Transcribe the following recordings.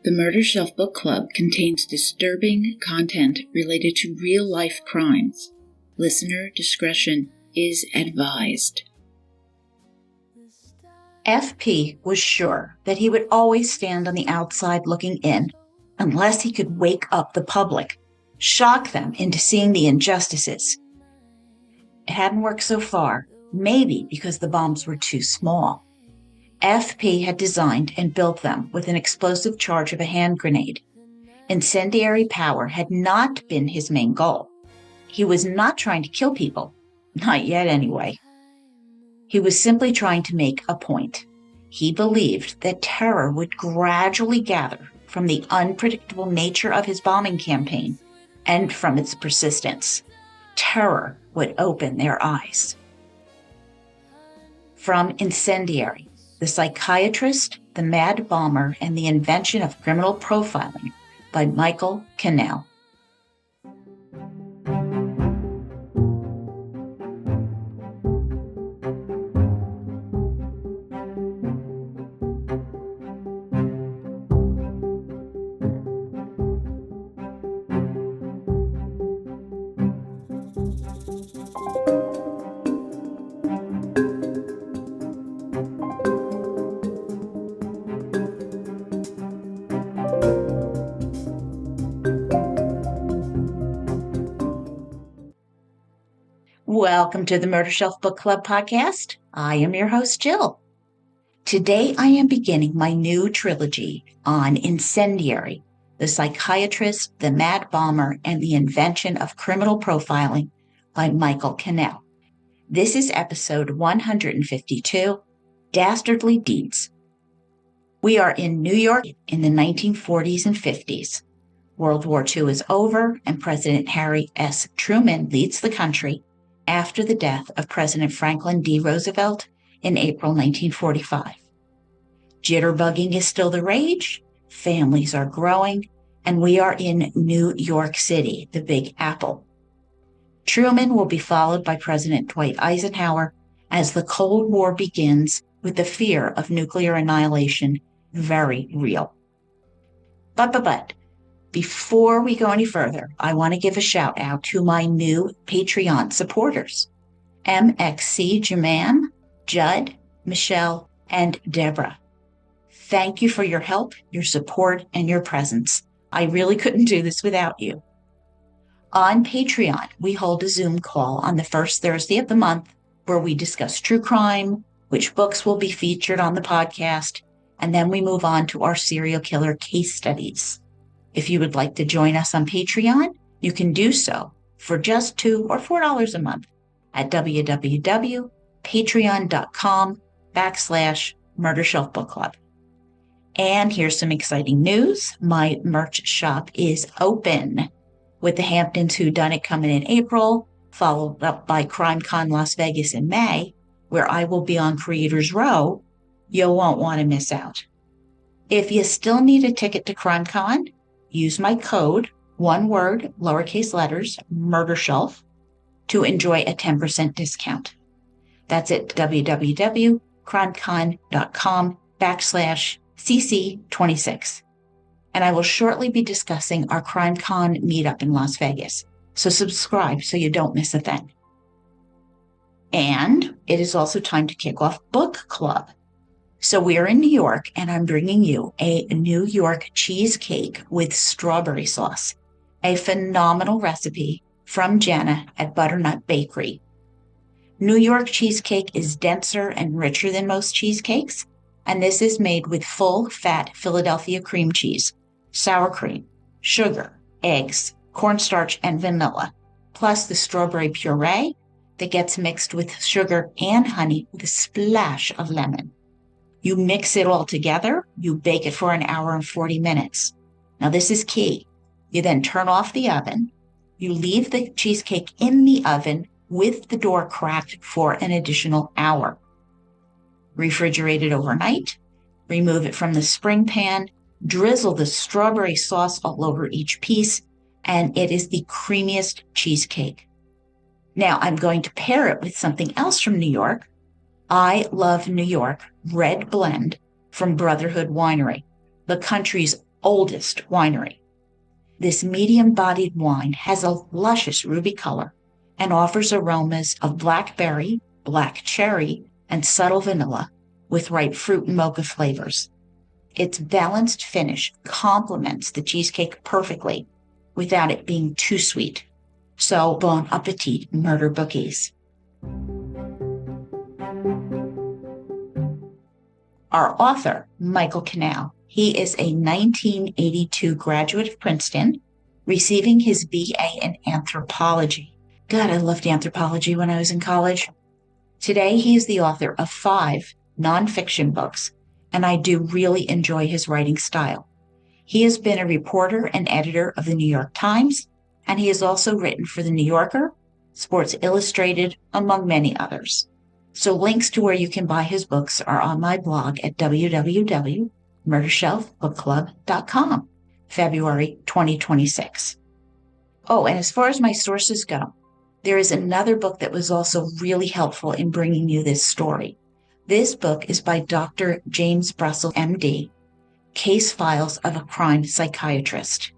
The Murder Shelf Book Club contains disturbing content related to real-life crimes. Listener discretion is advised. FP was sure that he would always stand on the outside looking in unless he could wake up the public, shock them into seeing the injustices. It hadn't worked so far, maybe because the bombs were too small. FP had designed and built them with an explosive charge of a hand grenade. Incendiary power had not been his main goal. He was not trying to kill people, not yet anyway. He was simply trying to make a point. He believed that terror would gradually gather from the unpredictable nature of his bombing campaign and from its persistence. Terror would open their eyes. From Incendiary, the Psychiatrist, the Mad Bomber, and the Invention of Criminal Profiling by Michael Cannell. Welcome to the Murder Shelf Book Club podcast. I am your host, Jill. Today I am beginning my new trilogy on Incendiary, the Psychiatrist, the Mad Bomber, and the Invention of Criminal Profiling by Michael Cannell. This is episode 152, Dastardly Deeds. We are in New York in the 1940s and 50s. World War II is over, and President Harry S. Truman leads the country after the death of President Franklin D. Roosevelt in April 1945. Jitterbugging is still the rage, families are growing, and we are in New York City, the Big Apple. Truman will be followed by President Dwight Eisenhower as the Cold War begins with the fear of nuclear annihilation very real. But, before we go any further, I want to give a shout out to my new Patreon supporters, MXC Jaman, Judd, Michelle, and Deborah. Thank you for your help, your support, and your presence. I really couldn't do this without you. On Patreon, we hold a Zoom call on the first Thursday of the month where we discuss true crime, which books will be featured on the podcast, and then we move on to our serial killer case studies. If you would like to join us on Patreon, you can do so for just $2 or $4 a month at www.patreon.com/Murder Shelf Book Club. And here's some exciting news. My merch shop is open with the Hamptons Whodunit coming in April, followed up by CrimeCon Las Vegas in May, where I will be on Creators Row. You won't want to miss out. If you still need a ticket to CrimeCon, use my code, one word, lowercase letters, MurderShelf, to enjoy a 10% discount. That's at www.crimecon.com/CC26. And I will shortly be discussing our CrimeCon meetup in Las Vegas. So subscribe so you don't miss a thing. And it is also time to kick off book club. So we are in New York, and I'm bringing you a New York cheesecake with strawberry sauce, a phenomenal recipe from Jenna at Butternut Bakery. New York cheesecake is denser and richer than most cheesecakes, and this is made with full-fat Philadelphia cream cheese, sour cream, sugar, eggs, cornstarch, and vanilla, plus the strawberry puree that gets mixed with sugar and honey with a splash of lemon. You mix it all together, you bake it for an hour and 40 minutes. Now this is key. You then turn off the oven. You leave the cheesecake in the oven with the door cracked for an additional hour. Refrigerate it overnight. Remove it from the spring pan. Drizzle the strawberry sauce all over each piece, and it is the creamiest cheesecake. Now I'm going to pair it with something else from New York. I Love New York Red Blend from Brotherhood Winery, the country's oldest winery. This medium-bodied wine has a luscious ruby color and offers aromas of blackberry, black cherry, and subtle vanilla with ripe fruit and mocha flavors. Its balanced finish complements the cheesecake perfectly without it being too sweet. So bon appetit, murder bookies. Our author, Michael Canal, he is a 1982 graduate of Princeton, receiving his BA in anthropology. God, I loved anthropology when I was in college. Today, he is the author of 5 nonfiction books, and I do really enjoy his writing style. He has been a reporter and editor of the New York Times, and he has also written for The New Yorker, Sports Illustrated, among many others. So links to where you can buy his books are on my blog at www.murdershelfbookclub.com, February 2026. Oh, and as far as my sources go, there is another book that was also really helpful in bringing you this story. This book is by Dr. James Brussel, MD, Case Files of a Crime Psychiatrist.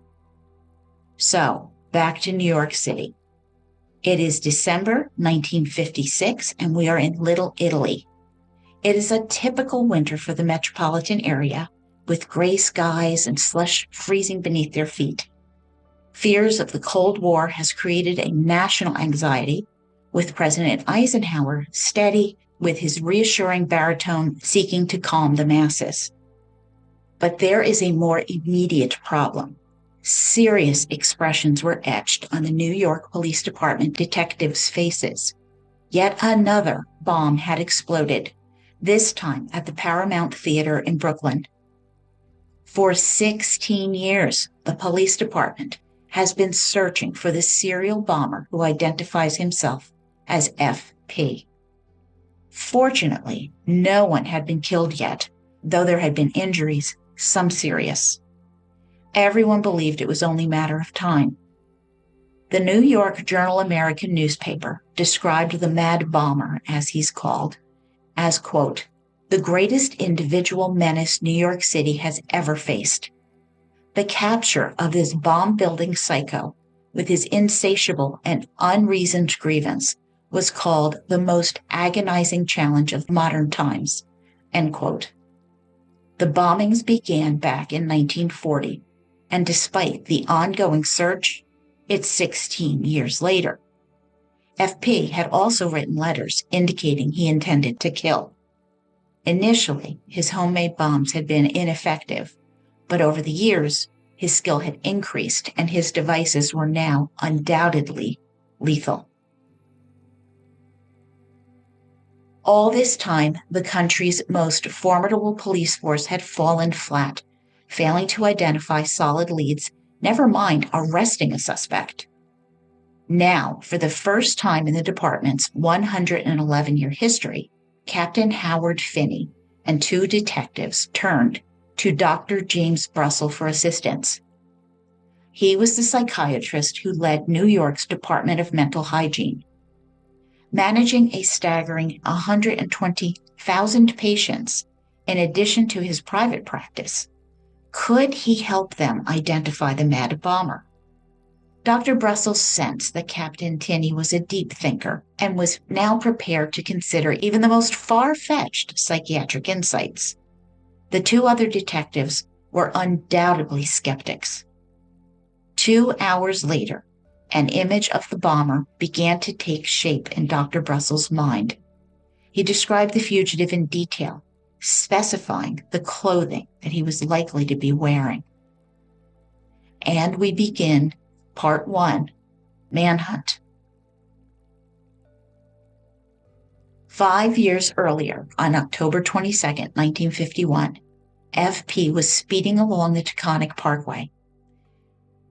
So, back to New York City. It is December 1956, and we are in Little Italy. It is a typical winter for the metropolitan area, with gray skies and slush freezing beneath their feet. Fears of the Cold War has created a national anxiety, with President Eisenhower steady with his reassuring baritone seeking to calm the masses. But there is a more immediate problem. Serious expressions were etched on the New York Police Department detectives' faces. Yet another bomb had exploded, this time at the Paramount Theater in Brooklyn. For 16 years, the police department has been searching for the serial bomber who identifies himself as FP. Fortunately, no one had been killed yet, though there had been injuries, some serious. Everyone believed it was only a matter of time. The New York Journal-American newspaper described the mad bomber, as he's called, as, quote, the greatest individual menace New York City has ever faced. The capture of this bomb-building psycho, with his insatiable and unreasoned grievance, was called the most agonizing challenge of modern times, end quote. The bombings began back in 1940, and despite the ongoing search, it's 16 years later. FP had also written letters indicating he intended to kill. Initially, his homemade bombs had been ineffective, but over the years, his skill had increased and his devices were now undoubtedly lethal. All this time, the country's most formidable police force had fallen flat, failing to identify solid leads, never mind arresting a suspect. Now, for the first time in the department's 111-year history, Captain Howard Finney and 2 detectives turned to Dr. James Brussel for assistance. He was the psychiatrist who led New York's Department of Mental Hygiene. Managing a staggering 120,000 patients in addition to his private practice, could he help them identify the mad bomber? Dr. Brussel sensed that Captain Tinney was a deep thinker and was now prepared to consider even the most far-fetched psychiatric insights. The 2 other detectives were undoubtedly skeptics. 2 hours later, an image of the bomber began to take shape in Dr. Brussel's mind. He described the fugitive in detail, specifying the clothing that he was likely to be wearing. And we begin Part 1, Manhunt. 5 years earlier, on October 22, 1951, FP was speeding along the Taconic Parkway.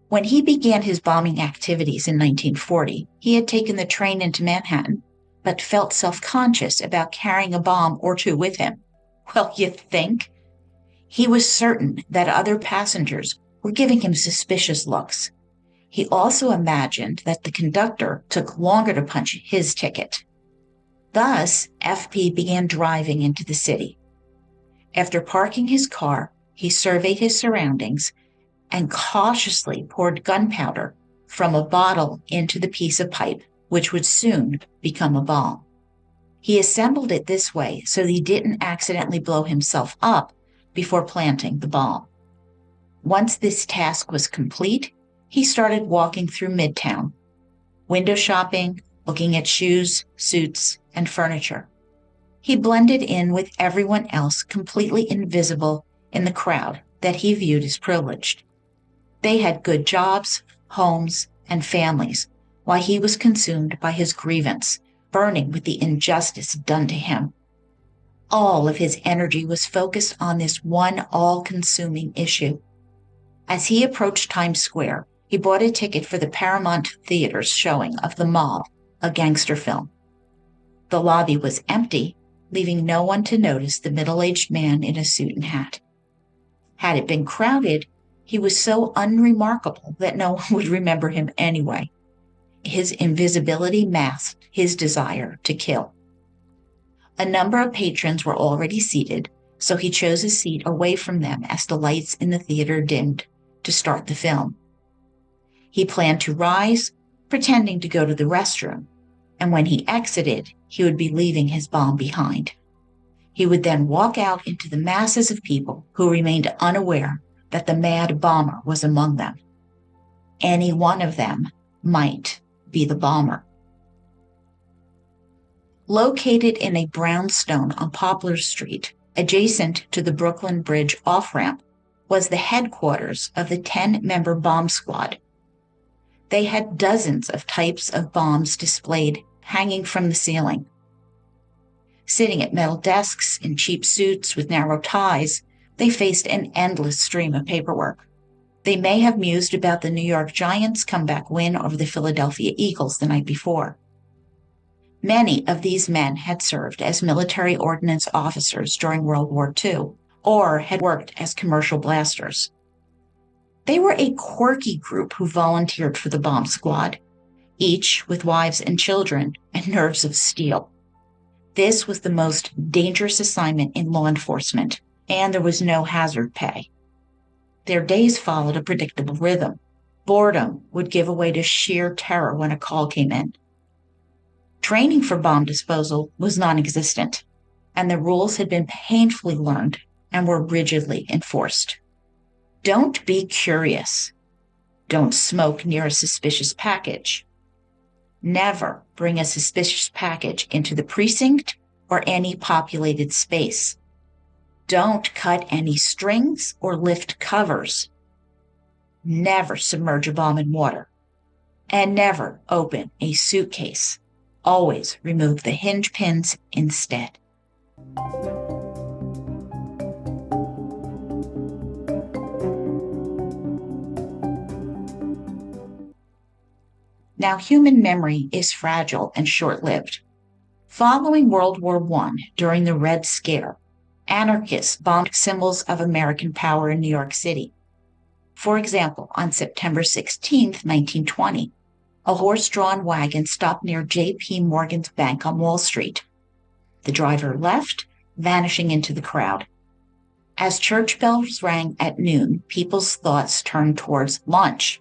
When he began his bombing activities in 1940, he had taken the train into Manhattan, but felt self-conscious about carrying a bomb or 2 with him. Well, you think? He was certain that other passengers were giving him suspicious looks. He also imagined that the conductor took longer to punch his ticket. Thus, FP began driving into the city. After parking his car, he surveyed his surroundings and cautiously poured gunpowder from a bottle into the piece of pipe, which would soon become a bomb. He assembled it this way so that he didn't accidentally blow himself up before planting the bomb. Once this task was complete, he started walking through Midtown, window shopping, looking at shoes, suits, and furniture. He blended in with everyone else, completely invisible in the crowd that he viewed as privileged. They had good jobs, homes, and families, while he was consumed by his grievance, burning with the injustice done to him. All of his energy was focused on this one all-consuming issue. As he approached Times Square, he bought a ticket for the Paramount Theater's showing of The Mob, a gangster film. The lobby was empty, leaving no one to notice the middle-aged man in a suit and hat. Had it been crowded, he was so unremarkable that no one would remember him anyway. His invisibility masked his desire to kill. A number of patrons were already seated, so he chose a seat away from them as the lights in the theater dimmed to start the film. He planned to rise, pretending to go to the restroom, and when he exited, he would be leaving his bomb behind. He would then walk out into the masses of people who remained unaware that the mad bomber was among them. Any one of them might be the bomber. Located in a brownstone on Poplar Street, adjacent to the Brooklyn Bridge off-ramp, was the headquarters of the 10-member bomb squad. They had dozens of types of bombs displayed, hanging from the ceiling. Sitting at metal desks in cheap suits with narrow ties, they faced an endless stream of paperwork. They may have mused about the New York Giants' comeback win over the Philadelphia Eagles the night before. Many of these men had served as military ordnance officers during World War II, or had worked as commercial blasters. They were a quirky group who volunteered for the bomb squad, each with wives and children and nerves of steel. This was the most dangerous assignment in law enforcement, and there was no hazard pay. Their days followed a predictable rhythm. Boredom would give way to sheer terror when a call came in. Training for bomb disposal was non-existent, and the rules had been painfully learned and were rigidly enforced. Don't be curious. Don't smoke near a suspicious package. Never bring a suspicious package into the precinct or any populated space. Don't cut any strings or lift covers. Never submerge a bomb in water. And never open a suitcase. Always remove the hinge pins instead. Now, human memory is fragile and short-lived. Following World War I, during the Red Scare, anarchists bombed symbols of American power in New York City. For example, on September 16, 1920, a horse-drawn wagon stopped near J.P. Morgan's Bank on Wall Street. The driver left, vanishing into the crowd. As church bells rang at noon, people's thoughts turned towards lunch,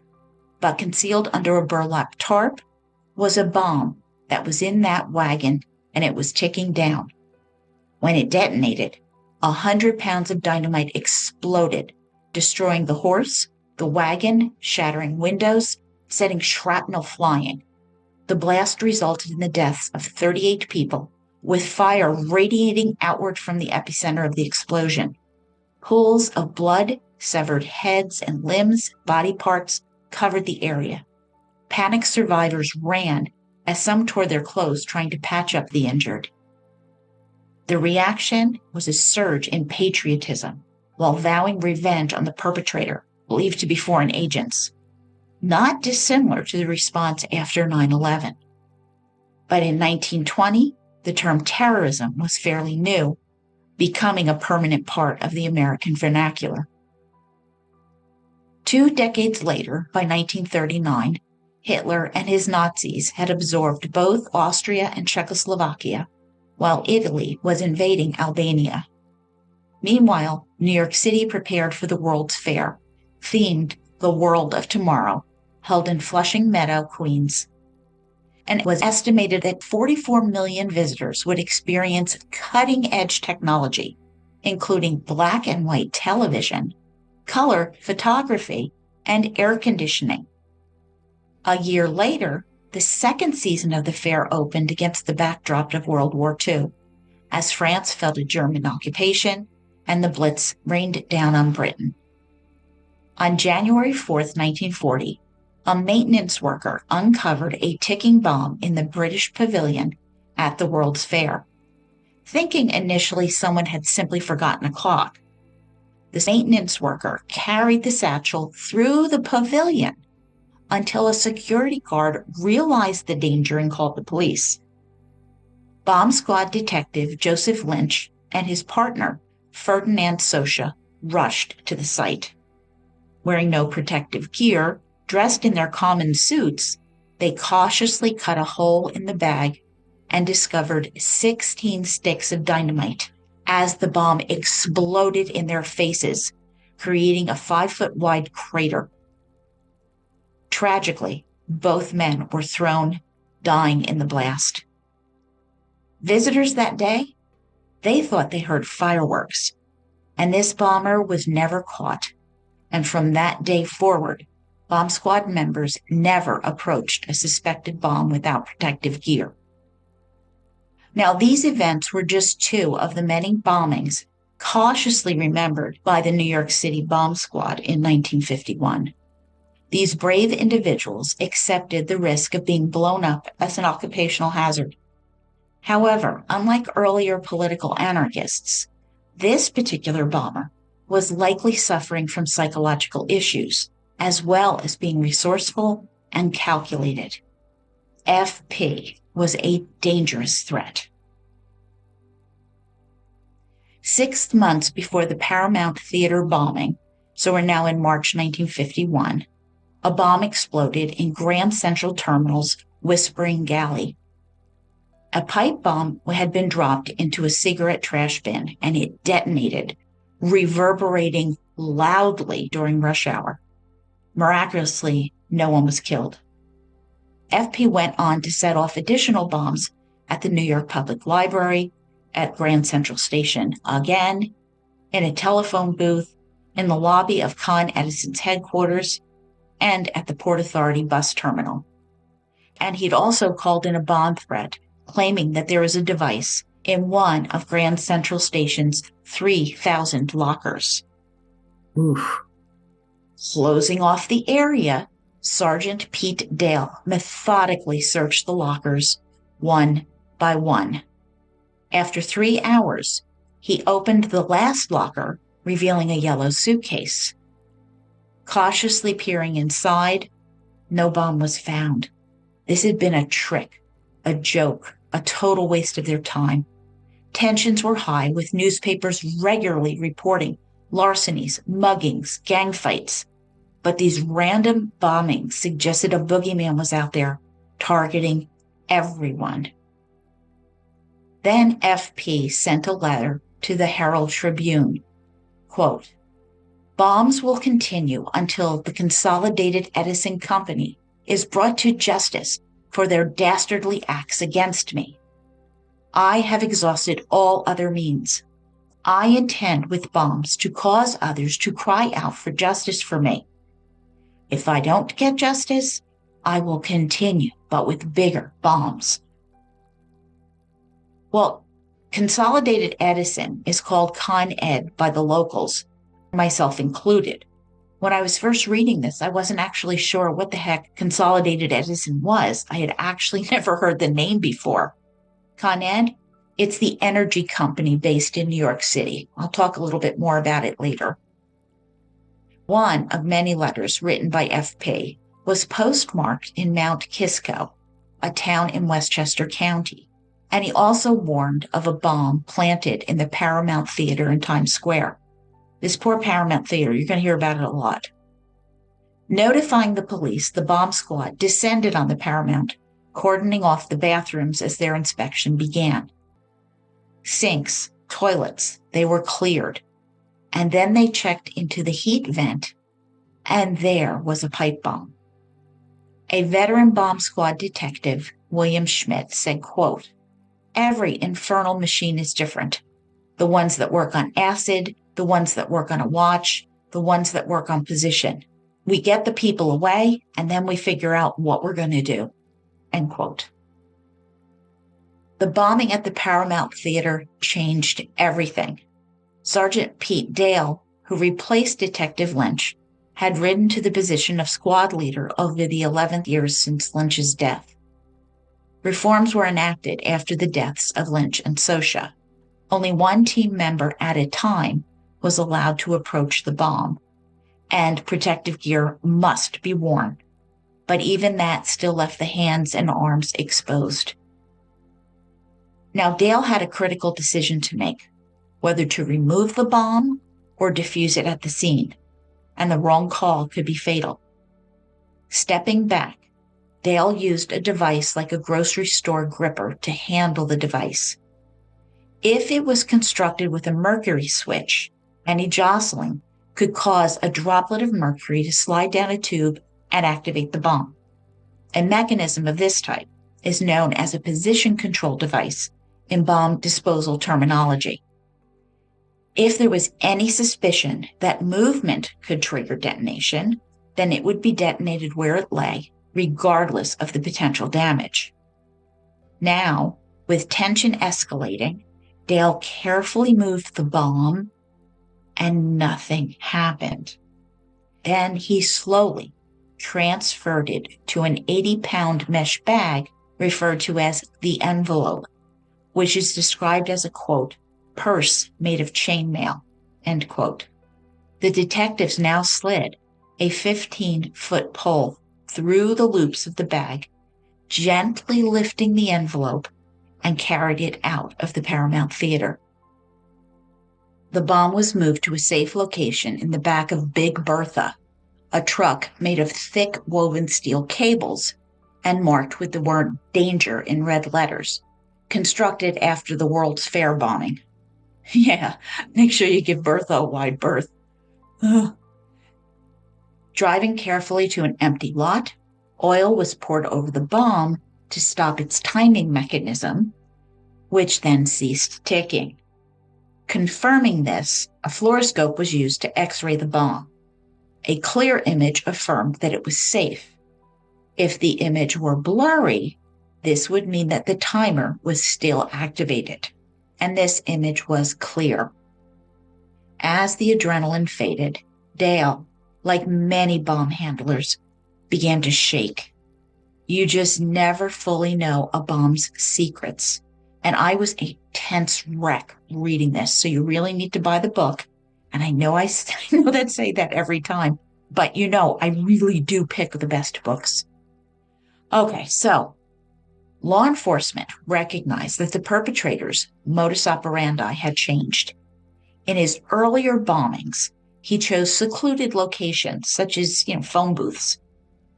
but concealed under a burlap tarp was a bomb that was in that wagon, and it was ticking down. When it detonated, 100 pounds of dynamite exploded, destroying the horse, the wagon, shattering windows, setting shrapnel flying. The blast resulted in the deaths of 38 people, with fire radiating outward from the epicenter of the explosion. Pools of blood, severed heads and limbs, body parts covered the area. Panicked survivors ran as some tore their clothes trying to patch up the injured. The reaction was a surge in patriotism, while vowing revenge on the perpetrator, believed to be foreign agents, not dissimilar to the response after 9/11. But in 1920, the term terrorism was fairly new, becoming a permanent part of the American vernacular. 2 decades later, by 1939, Hitler and his Nazis had absorbed both Austria and Czechoslovakia, while Italy was invading Albania. Meanwhile, New York City prepared for the World's Fair, themed The World of Tomorrow, held in Flushing Meadow, Queens. And it was estimated that 44 million visitors would experience cutting-edge technology, including black and white television, color photography, and air conditioning. A year later, the second season of the fair opened against the backdrop of World War II, as France felt a German occupation and the Blitz rained down on Britain. On January 4th, 1940, a maintenance worker uncovered a ticking bomb in the British pavilion at the World's Fair. Thinking initially someone had simply forgotten a clock, the maintenance worker carried the satchel through the pavilion until a security guard realized the danger and called the police. Bomb squad detective Joseph Lynch and his partner, Ferdinand Socha, rushed to the site. Wearing no protective gear, dressed in their common suits, they cautiously cut a hole in the bag and discovered 16 sticks of dynamite as the bomb exploded in their faces, creating a 5-foot-wide crater. Tragically, both men were thrown, dying in the blast. Visitors that day, they thought they heard fireworks, and this bomber was never caught. And from that day forward, bomb squad members never approached a suspected bomb without protective gear. Now, these events were just two of the many bombings cautiously remembered by the New York City bomb squad in 1951. These brave individuals accepted the risk of being blown up as an occupational hazard. However, unlike earlier political anarchists, this particular bomber was likely suffering from psychological issues, as well as being resourceful and calculated. FP was a dangerous threat. 6 months before the Paramount Theater bombing, so we're now in March 1951, a bomb exploded in Grand Central Terminal's Whispering Galley. A pipe bomb had been dropped into a cigarette trash bin, and it detonated, reverberating loudly during rush hour. Miraculously, no one was killed. FP went on to set off additional bombs at the New York Public Library, at Grand Central Station again, in a telephone booth, in the lobby of Con Edison's headquarters, and at the Port Authority bus terminal. And he'd also called in a bomb threat, claiming that there was a device in one of Grand Central Station's 3,000 lockers. Oof. Closing off the area, Sergeant Pete Dale methodically searched the lockers one by one. After 3 hours, he opened the last locker, revealing a yellow suitcase. Cautiously peering inside, no bomb was found. This had been a trick, a joke, a total waste of their time. Tensions were high, with newspapers regularly reporting larcenies, muggings, gang fights. But these random bombings suggested a boogeyman was out there, targeting everyone. Then FP sent a letter to the Herald Tribune. Quote, "Bombs will continue until the Consolidated Edison Company is brought to justice for their dastardly acts against me. I have exhausted all other means. I intend with bombs to cause others to cry out for justice for me. If I don't get justice, I will continue, but with bigger bombs." Well, Consolidated Edison is called Con Ed by the locals, myself included. When I was first reading this, I wasn't actually sure what the heck Consolidated Edison was. I had actually never heard the name before. Con Ed, it's the energy company based in New York City. I'll talk a little bit more about it later. One of many letters written by FP was postmarked in Mount Kisco, a town in Westchester County. And he also warned of a bomb planted in the Paramount Theater in Times Square. This poor Paramount Theater, you're going to hear about it a lot. Notifying the police, the bomb squad descended on the Paramount, cordoning off the bathrooms as their inspection began. Sinks, toilets, they were cleared, and then they checked into the heat vent, and there was a pipe bomb. A veteran bomb squad detective, William Schmidt, said, quote, "Every infernal machine is different. The ones that work on acid, the ones that work on a watch, the ones that work on position. We get the people away, and then we figure out what we're going to do," end quote. The bombing at the Paramount Theater changed everything. Sergeant Pete Dale, who replaced Detective Lynch, had risen to the position of squad leader over the 11th years since Lynch's death. Reforms were enacted after the deaths of Lynch and Sosha. Only one team member at a time was allowed to approach the bomb, and protective gear must be worn. But even that still left the hands and arms exposed. Now, Dale had a critical decision to make, whether to remove the bomb or defuse it at the scene, and the wrong call could be fatal. Stepping back, Dale used a device like a grocery store gripper to handle the device. If it was constructed with a mercury switch, any jostling could cause a droplet of mercury to slide down a tube and activate the bomb. A mechanism of this type is known as a position control device in bomb disposal terminology. If there was any suspicion that movement could trigger detonation, then it would be detonated where it lay, regardless of the potential damage. Now, with tension escalating, Dale carefully moved the bomb, and nothing happened. Then he slowly transferred it to an 80-pound mesh bag referred to as the envelope, which is described as a, quote, "purse made of chainmail," end quote. The detectives now slid a 15-foot pole through the loops of the bag, gently lifting the envelope, and carried it out of the Paramount Theater. The bomb was moved to a safe location in the back of Big Bertha, a truck made of thick woven steel cables and marked with the word "danger" in red letters, constructed after the World's Fair bombing. Yeah, make sure you give Bertha a wide berth. Ugh. Driving carefully to an empty lot, oil was poured over the bomb to stop its timing mechanism, which then ceased ticking. Confirming this, a fluoroscope was used to X-ray the bomb. A clear image affirmed that it was safe. If the image were blurry, this would mean that the timer was still activated, and this image was clear. As the adrenaline faded, Dale, like many bomb handlers, began to shake. You just never fully know a bomb's secrets. And I was a tense wreck reading this, so you really need to buy the book. And I know I know that say that every time, but you know, I really do pick the best books. Okay, so law enforcement recognized that the perpetrator's modus operandi had changed. In his earlier bombings, he chose secluded locations such as, phone booths.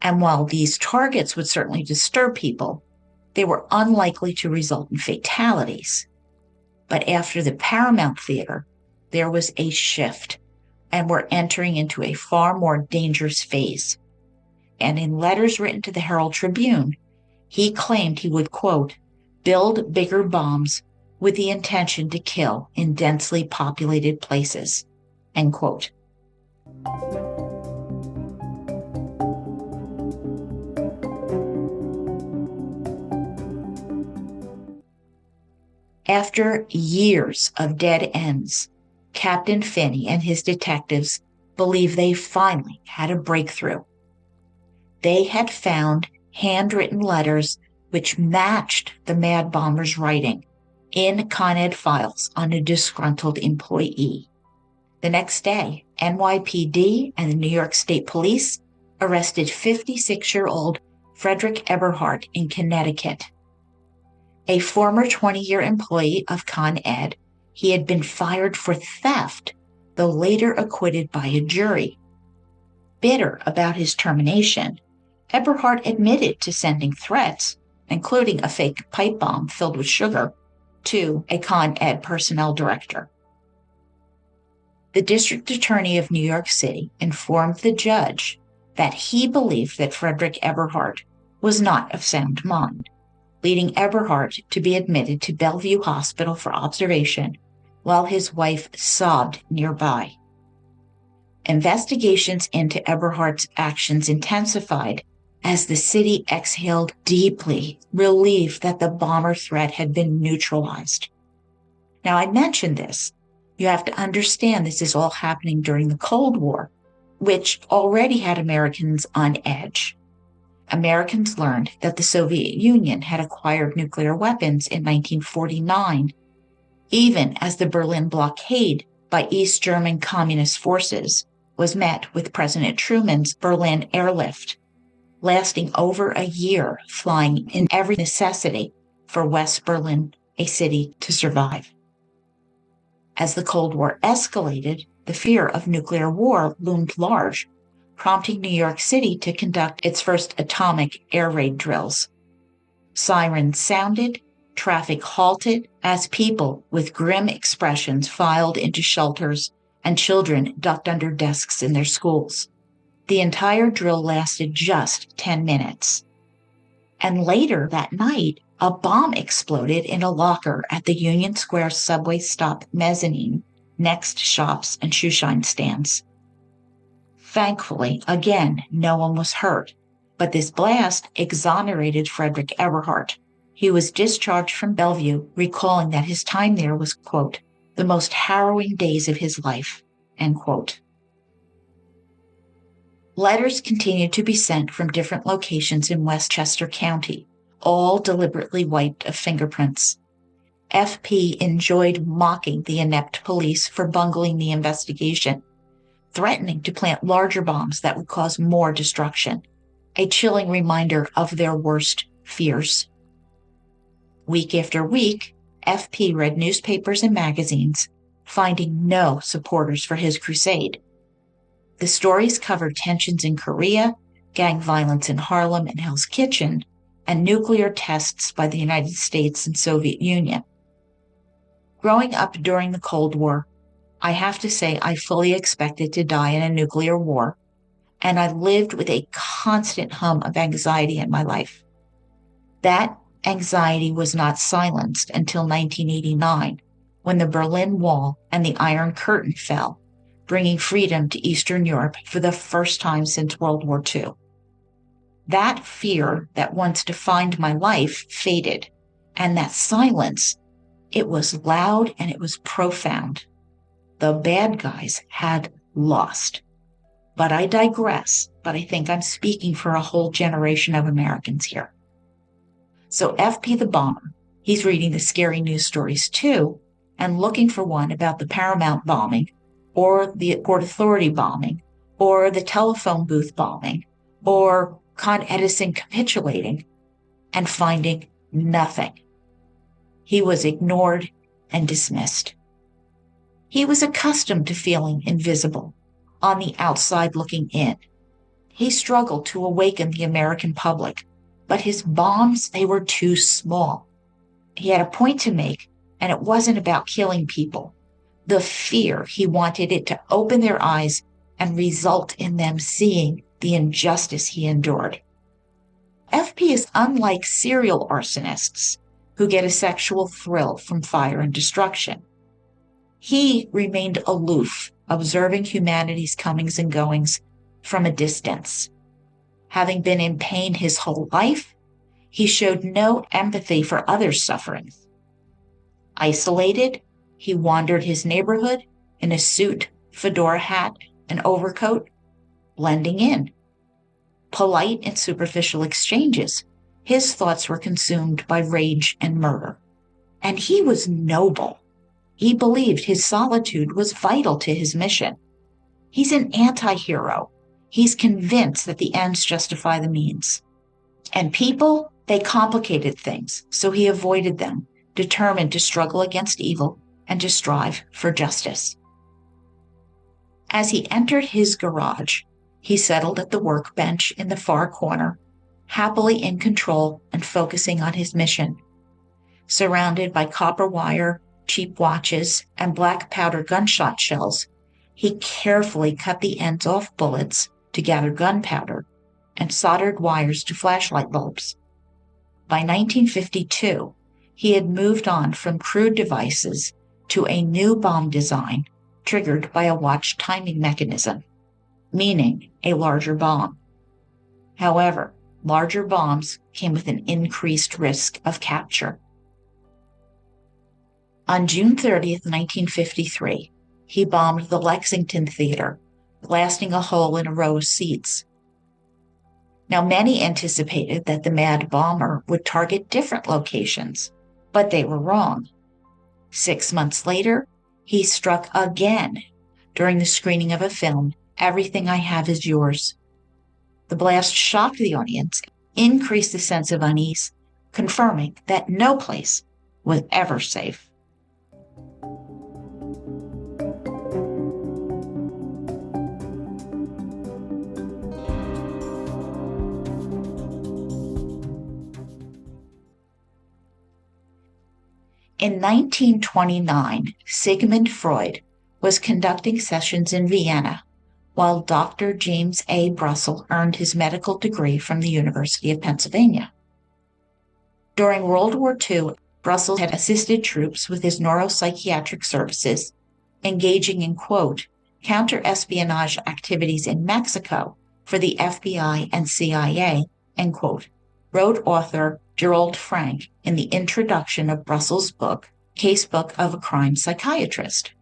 And while these targets would certainly disturb people, they were unlikely to result in fatalities. But after the Paramount Theater, there was a shift, and we're entering into a far more dangerous phase. And in letters written to the Herald Tribune, he claimed he would, quote, "build bigger bombs with the intention to kill in densely populated places," end quote. After years of dead ends, Captain Finney and his detectives believe they finally had a breakthrough. They had found handwritten letters which matched the mad bomber's writing in Con Ed files on a disgruntled employee. The next day, NYPD and the New York State Police arrested 56-year-old Frederick Eberhardt in Connecticut. A former 20-year employee of Con Ed, he had been fired for theft, though later acquitted by a jury. Bitter about his termination, Eberhardt admitted to sending threats, including a fake pipe bomb filled with sugar, to a Con Ed personnel director. The district attorney of New York City informed the judge that he believed that Frederick Eberhardt was not of sound mind, leading Eberhardt to be admitted to Bellevue Hospital for observation while his wife sobbed nearby. Investigations into Eberhardt's actions intensified as the city exhaled deeply, relieved that the bomber threat had been neutralized. Now, I mentioned this. You have to understand this is all happening during the Cold War, which already had Americans on edge. Americans learned that the Soviet Union had acquired nuclear weapons in 1949, even as the Berlin blockade by East German communist forces was met with President Truman's Berlin airlift, lasting over a year, flying in every necessity for West Berlin, a city to survive. As the Cold War escalated, the fear of nuclear war loomed large, prompting New York City to conduct its first atomic air raid drills. Sirens sounded, traffic halted as people with grim expressions filed into shelters and children ducked under desks in their schools. The entire drill lasted just 10 minutes. And later that night, a bomb exploded in a locker at the Union Square subway stop mezzanine next to shops and shoeshine stands. Thankfully, again, no one was hurt, but this blast exonerated Frederick Eberhardt. He was discharged from Bellevue, recalling that his time there was, quote, the most harrowing days of his life, end quote. Letters continued to be sent from different locations in Westchester County, all deliberately wiped of fingerprints. FP enjoyed mocking the inept police for bungling the investigation, threatening to plant larger bombs that would cause more destruction, a chilling reminder of their worst fears. Week after week, FP read newspapers and magazines, finding no supporters for his crusade. The stories covered tensions in Korea, gang violence in Harlem and Hell's Kitchen, and nuclear tests by the United States and Soviet Union. Growing up during the Cold War, I have to say I fully expected to die in a nuclear war, and I lived with a constant hum of anxiety in my life. That anxiety was not silenced until 1989, when the Berlin Wall and the Iron Curtain fell, bringing freedom to Eastern Europe for the first time since World War II. That fear that once defined my life faded, and that silence, it was loud and it was profound. The bad guys had lost. But I digress, but I think I'm speaking for a whole generation of Americans here. So FP the bomber, he's reading the scary news stories too, and looking for one about the Paramount bombing, or the Port Authority bombing, or the telephone booth bombing, or Con Edison capitulating, and finding nothing. He was ignored and dismissed. He was accustomed to feeling invisible, on the outside looking in. He struggled to awaken the American public, but his bombs, they were too small. He had a point to make, and it wasn't about killing people. The fear, he wanted it to open their eyes and result in them seeing the injustice he endured. FP is unlike serial arsonists who get a sexual thrill from fire and destruction. He remained aloof, observing humanity's comings and goings from a distance. Having been in pain his whole life, he showed no empathy for others' sufferings. Isolated, he wandered his neighborhood in a suit, fedora hat, and overcoat, blending in. Polite in superficial exchanges, his thoughts were consumed by rage and murder. And he was noble. He believed his solitude was vital to his mission. He's an anti-hero. He's convinced that the ends justify the means. And people, they complicated things, so he avoided them, determined to struggle against evil and to strive for justice. As he entered his garage, he settled at the workbench in the far corner, happily in control and focusing on his mission. Surrounded by copper wire, cheap watches, and black powder gunshot shells, He carefully cut the ends off bullets to gather gunpowder and soldered wires to flashlight bulbs. By 1952, he had moved on from crude devices to a new bomb design triggered by a watch timing mechanism, meaning a larger bomb. However, larger bombs came with an increased risk of capture. On June 30th, 1953, he bombed the Lexington Theater, blasting a hole in a row of seats. Now, many anticipated that the mad bomber would target different locations, but they were wrong. 6 months later, he struck again during the screening of a film, Everything I Have Is Yours. The blast shocked the audience, increased the sense of unease, confirming that no place was ever safe. In 1929, Sigmund Freud was conducting sessions in Vienna while Dr. James A. Brussel earned his medical degree from the University of Pennsylvania. During World War II, Brussel had assisted troops with his neuropsychiatric services, engaging in, quote, counter-espionage activities in Mexico for the FBI and CIA, end quote, wrote author Gerald Frank in the introduction of Brussel's book, Casebook of a Crime Psychiatrist.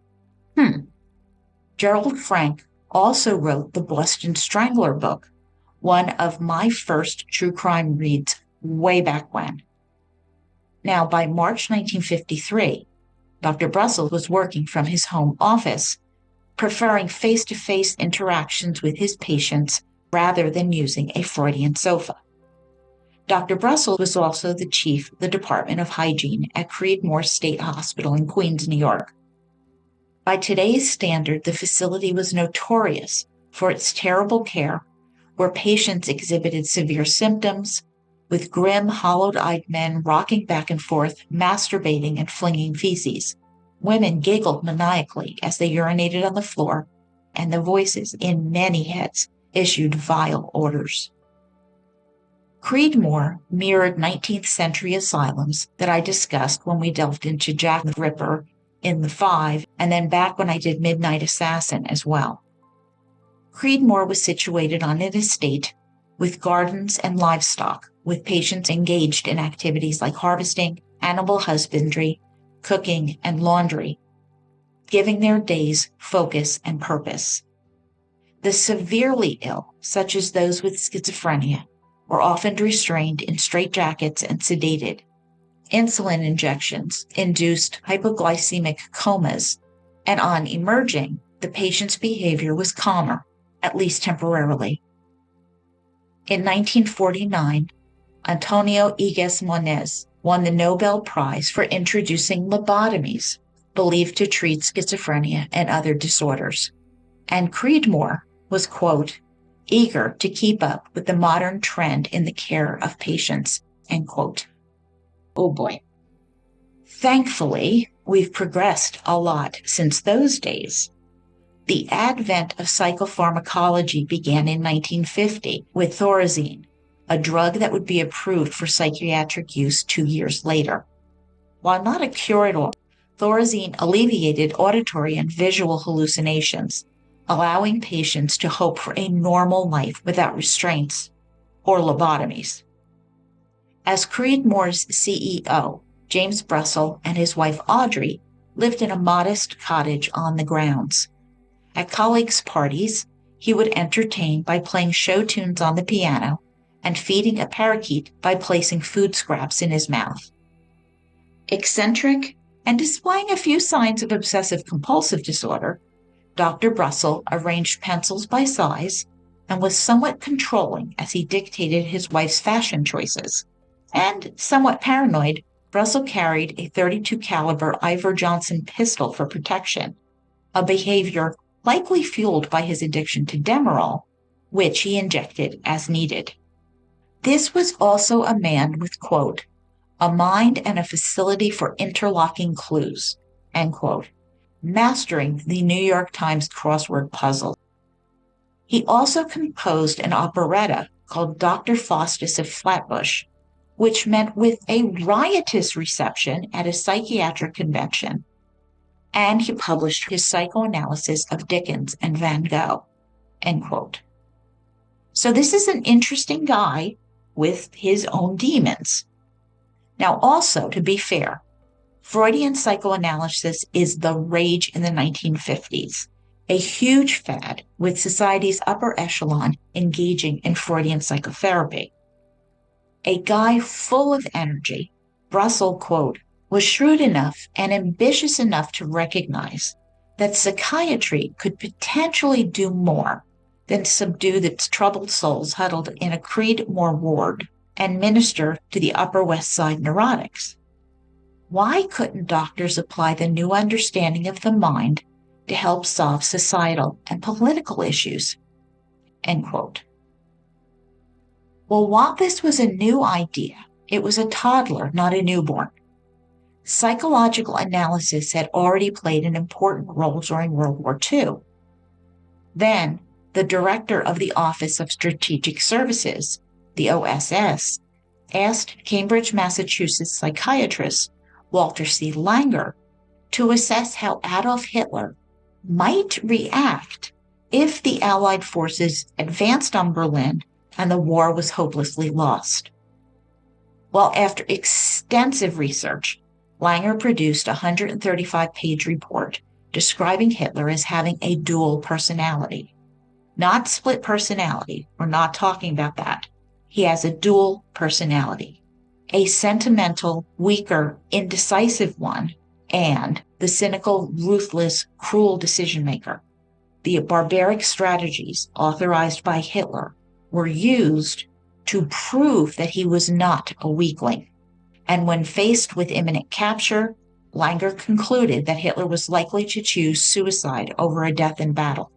Gerald Frank also wrote the Boston Strangler book, one of my first true crime reads way back when. Now, by March 1953, Dr. Brussel was working from his home office, preferring face-to-face interactions with his patients rather than using a Freudian sofa. Dr. Brussel was also the chief of the Department of Hygiene at Creedmoor State Hospital in Queens, New York. By today's standard, the facility was notorious for its terrible care, where patients exhibited severe symptoms, with grim, hollow-eyed men rocking back and forth, masturbating and flinging feces. Women giggled maniacally as they urinated on the floor, and the voices in many heads issued vile orders. Creedmoor mirrored 19th century asylums that I discussed when we delved into Jack the Ripper in the Five, and then back when I did Midnight Assassin as well. Creedmoor was situated on an estate with gardens and livestock, with patients engaged in activities like harvesting, animal husbandry, cooking, and laundry, giving their days focus and purpose. The severely ill, such as those with schizophrenia, were often restrained in straitjackets and sedated. Insulin injections induced hypoglycemic comas, and on emerging, the patient's behavior was calmer, at least temporarily. In 1949, Antonio Igues Moniz won the Nobel Prize for introducing lobotomies, believed to treat schizophrenia and other disorders. And Creedmoor was, quote, eager to keep up with the modern trend in the care of patients, end quote. Oh boy. Thankfully, we've progressed a lot since those days. The advent of psychopharmacology began in 1950 with thorazine, a drug that would be approved for psychiatric use 2 years later. While not a cure-at-all, thorazine alleviated auditory and visual hallucinations, allowing patients to hope for a normal life without restraints or lobotomies. As Creedmoor's CEO, James Brussel, and his wife Audrey lived in a modest cottage on the grounds. At colleagues' parties, he would entertain by playing show tunes on the piano and feeding a parakeet by placing food scraps in his mouth. Eccentric and displaying a few signs of obsessive-compulsive disorder, Dr. Brussel arranged pencils by size and was somewhat controlling as he dictated his wife's fashion choices. And somewhat paranoid, Brussel carried a .32 caliber Ivor Johnson pistol for protection, a behavior likely fueled by his addiction to Demerol, which he injected as needed. This was also a man with, quote, a mind and a facility for interlocking clues, end quote, mastering the New York Times crossword puzzle. He also composed an operetta called Dr. Faustus of Flatbush, which met with a riotous reception at a psychiatric convention, and he published his psychoanalysis of Dickens and Van Gogh, end quote. So this is an interesting guy with his own demons. Now, also, to be fair, Freudian psychoanalysis is the rage in the 1950s, a huge fad with society's upper echelon engaging in Freudian psychotherapy. A guy full of energy, Russell, quote, was shrewd enough and ambitious enough to recognize that psychiatry could potentially do more than subdue its troubled souls huddled in a Creedmoor ward and minister to the Upper West Side neurotics. Why couldn't doctors apply the new understanding of the mind to help solve societal and political issues? End quote. Well, while this was a new idea, it was a toddler, not a newborn. Psychological analysis had already played an important role during World War II. Then, the director of the Office of Strategic Services, the OSS, asked Cambridge, Massachusetts psychiatrist Walter C. Langer to assess how Adolf Hitler might react if the Allied forces advanced on Berlin and the war was hopelessly lost. Well, after extensive research, Langer produced a 135-page report describing Hitler as having a dual personality. Not split personality. We're not talking about that. He has a dual personality. A sentimental, weaker, indecisive one, and the cynical, ruthless, cruel decision maker. The barbaric strategies authorized by Hitler were used to prove that he was not a weakling. And when faced with imminent capture, Langer concluded that Hitler was likely to choose suicide over a death in battle.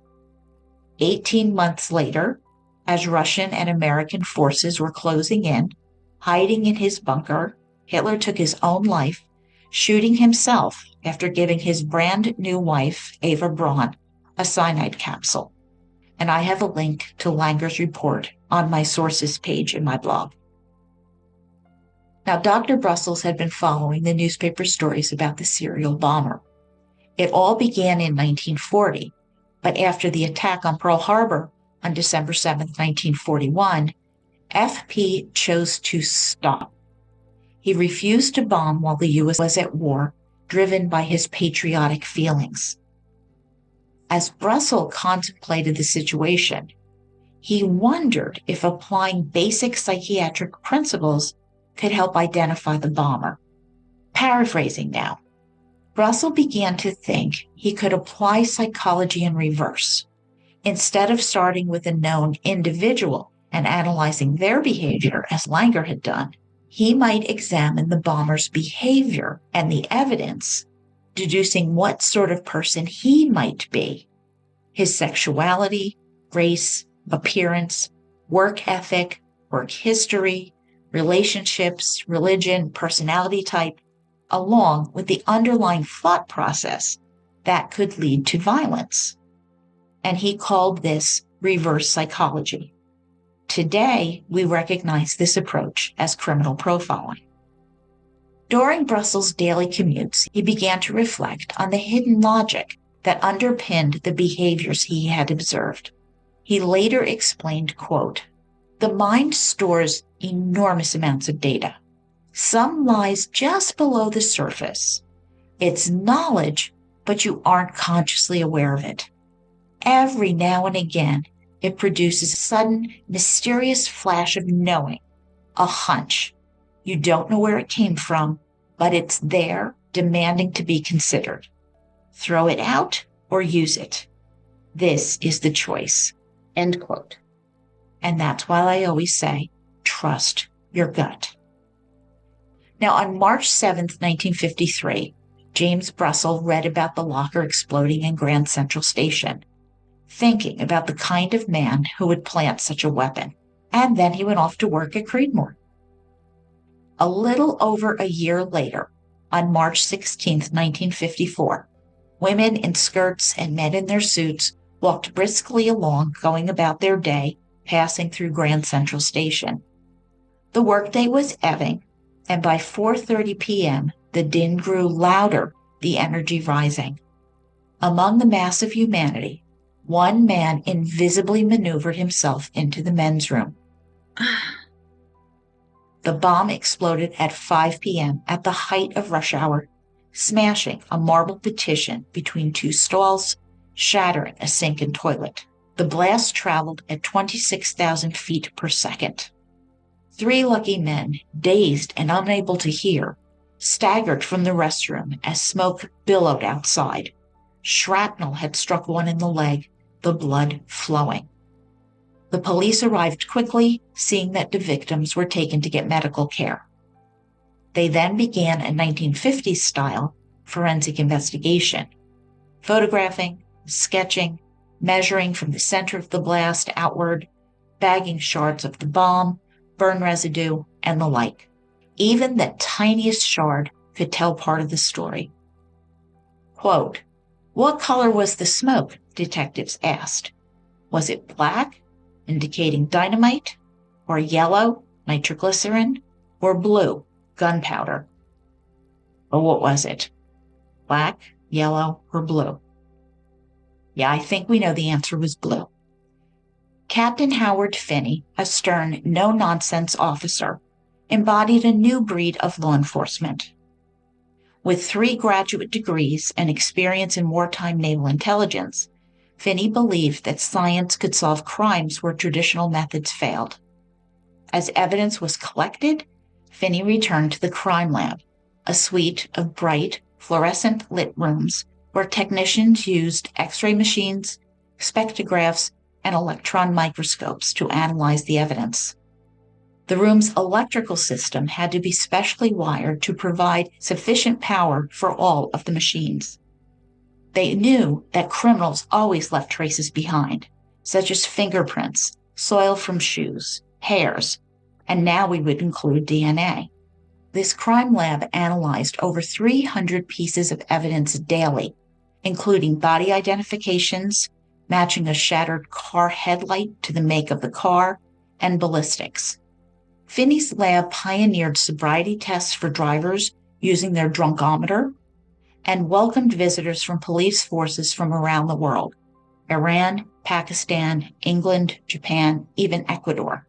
18 months later, as Russian and American forces were closing in, hiding in his bunker, Hitler took his own life, shooting himself after giving his brand new wife, Eva Braun, a cyanide capsule. And I have a link to Langer's report on my sources page in my blog. Now, Dr. Brussels had been following the newspaper stories about the serial bomber. It all began in 1940, but after the attack on Pearl Harbor on December 7, 1941, FP chose to stop. He refused to bomb while the U.S. was at war, driven by his patriotic feelings. As Brussels contemplated the situation, he wondered if applying basic psychiatric principles could help identify the bomber. Paraphrasing now, Brussels began to think he could apply psychology in reverse. Instead of starting with a known individual and analyzing their behavior, as Langer had done, he might examine the bomber's behavior and the evidence, deducing what sort of person he might be. His sexuality, race, appearance, work ethic, work history, relationships, religion, personality type, along with the underlying thought process that could lead to violence. And he called this reverse psychology. Today, we recognize this approach as criminal profiling. During Brussels' daily commutes, he began to reflect on the hidden logic that underpinned the behaviors he had observed. He later explained, quote, "The mind stores enormous amounts of data. Some lies just below the surface. It's knowledge, but you aren't consciously aware of it. Every now and again, it produces a sudden, mysterious flash of knowing, a hunch. You don't know where it came from, but it's there, demanding to be considered. Throw it out or use it. This is the choice." End quote. And that's why I always say, trust your gut. Now, on March 7th, 1953, James Brussels read about the locker exploding in Grand Central Station, thinking about the kind of man who would plant such a weapon. And then he went off to work at Creedmoor. A little over a year later, on March 16th, 1954, Women in skirts and men in their suits walked briskly along, going about their day, passing through Grand Central Station. The workday was ebbing, and by 4:30 p.m., the din grew louder, the energy rising. Among the mass of humanity, one man invisibly maneuvered himself into the men's room. The bomb exploded at 5 p.m. at the height of rush hour, smashing a marble partition between two stalls, shattering a sink and toilet. The blast traveled at 26,000 feet per second. 3 lucky men, dazed and unable to hear, staggered from the restroom as smoke billowed outside. Shrapnel had struck one in the leg, the blood flowing. The police arrived quickly, seeing that the victims were taken to get medical care. They then began a 1950s-style forensic investigation, photographing, sketching, measuring from the center of the blast outward, bagging shards of the bomb, burn residue, and the like. Even the tiniest shard could tell part of the story. Quote, "What color was the smoke?" detectives asked. Was it black, indicating dynamite, or yellow, nitroglycerin, or blue, gunpowder? Or what was it? Black, yellow, or blue? Yeah, I think we know the answer was blue. Captain Howard Finney, a stern, no-nonsense officer, embodied a new breed of law enforcement. With 3 graduate degrees and experience in wartime naval intelligence, Finney believed that science could solve crimes where traditional methods failed. As evidence was collected, Finney returned to the crime lab, a suite of bright, fluorescent-lit rooms where technicians used X-ray machines, spectrographs, and electron microscopes to analyze the evidence. The room's electrical system had to be specially wired to provide sufficient power for all of the machines. They knew that criminals always left traces behind, such as fingerprints, soil from shoes, hairs, and now we would include DNA. This crime lab analyzed over 300 pieces of evidence daily, including body identifications, matching a shattered car headlight to the make of the car, and ballistics. Finney's lab pioneered sobriety tests for drivers using their drunkometer and welcomed visitors from police forces from around the world: Iran, Pakistan, England, Japan, even Ecuador.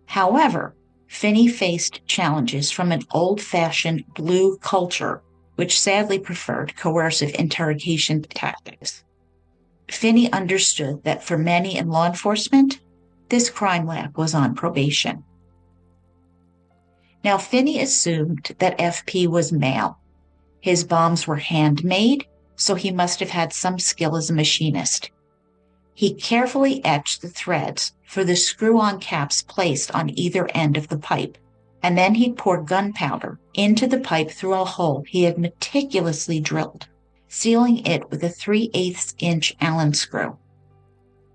However, Finney faced challenges from an old-fashioned blue culture, which sadly preferred coercive interrogation tactics. Finney understood that for many in law enforcement, this crime lab was on probation. Now, Finney assumed that FP was male. His bombs were handmade, so he must have had some skill as a machinist. He carefully etched the threads for the screw-on caps placed on either end of the pipe, and then he'd pour gunpowder into the pipe through a hole he had meticulously drilled, sealing it with a 3/8-inch Allen screw.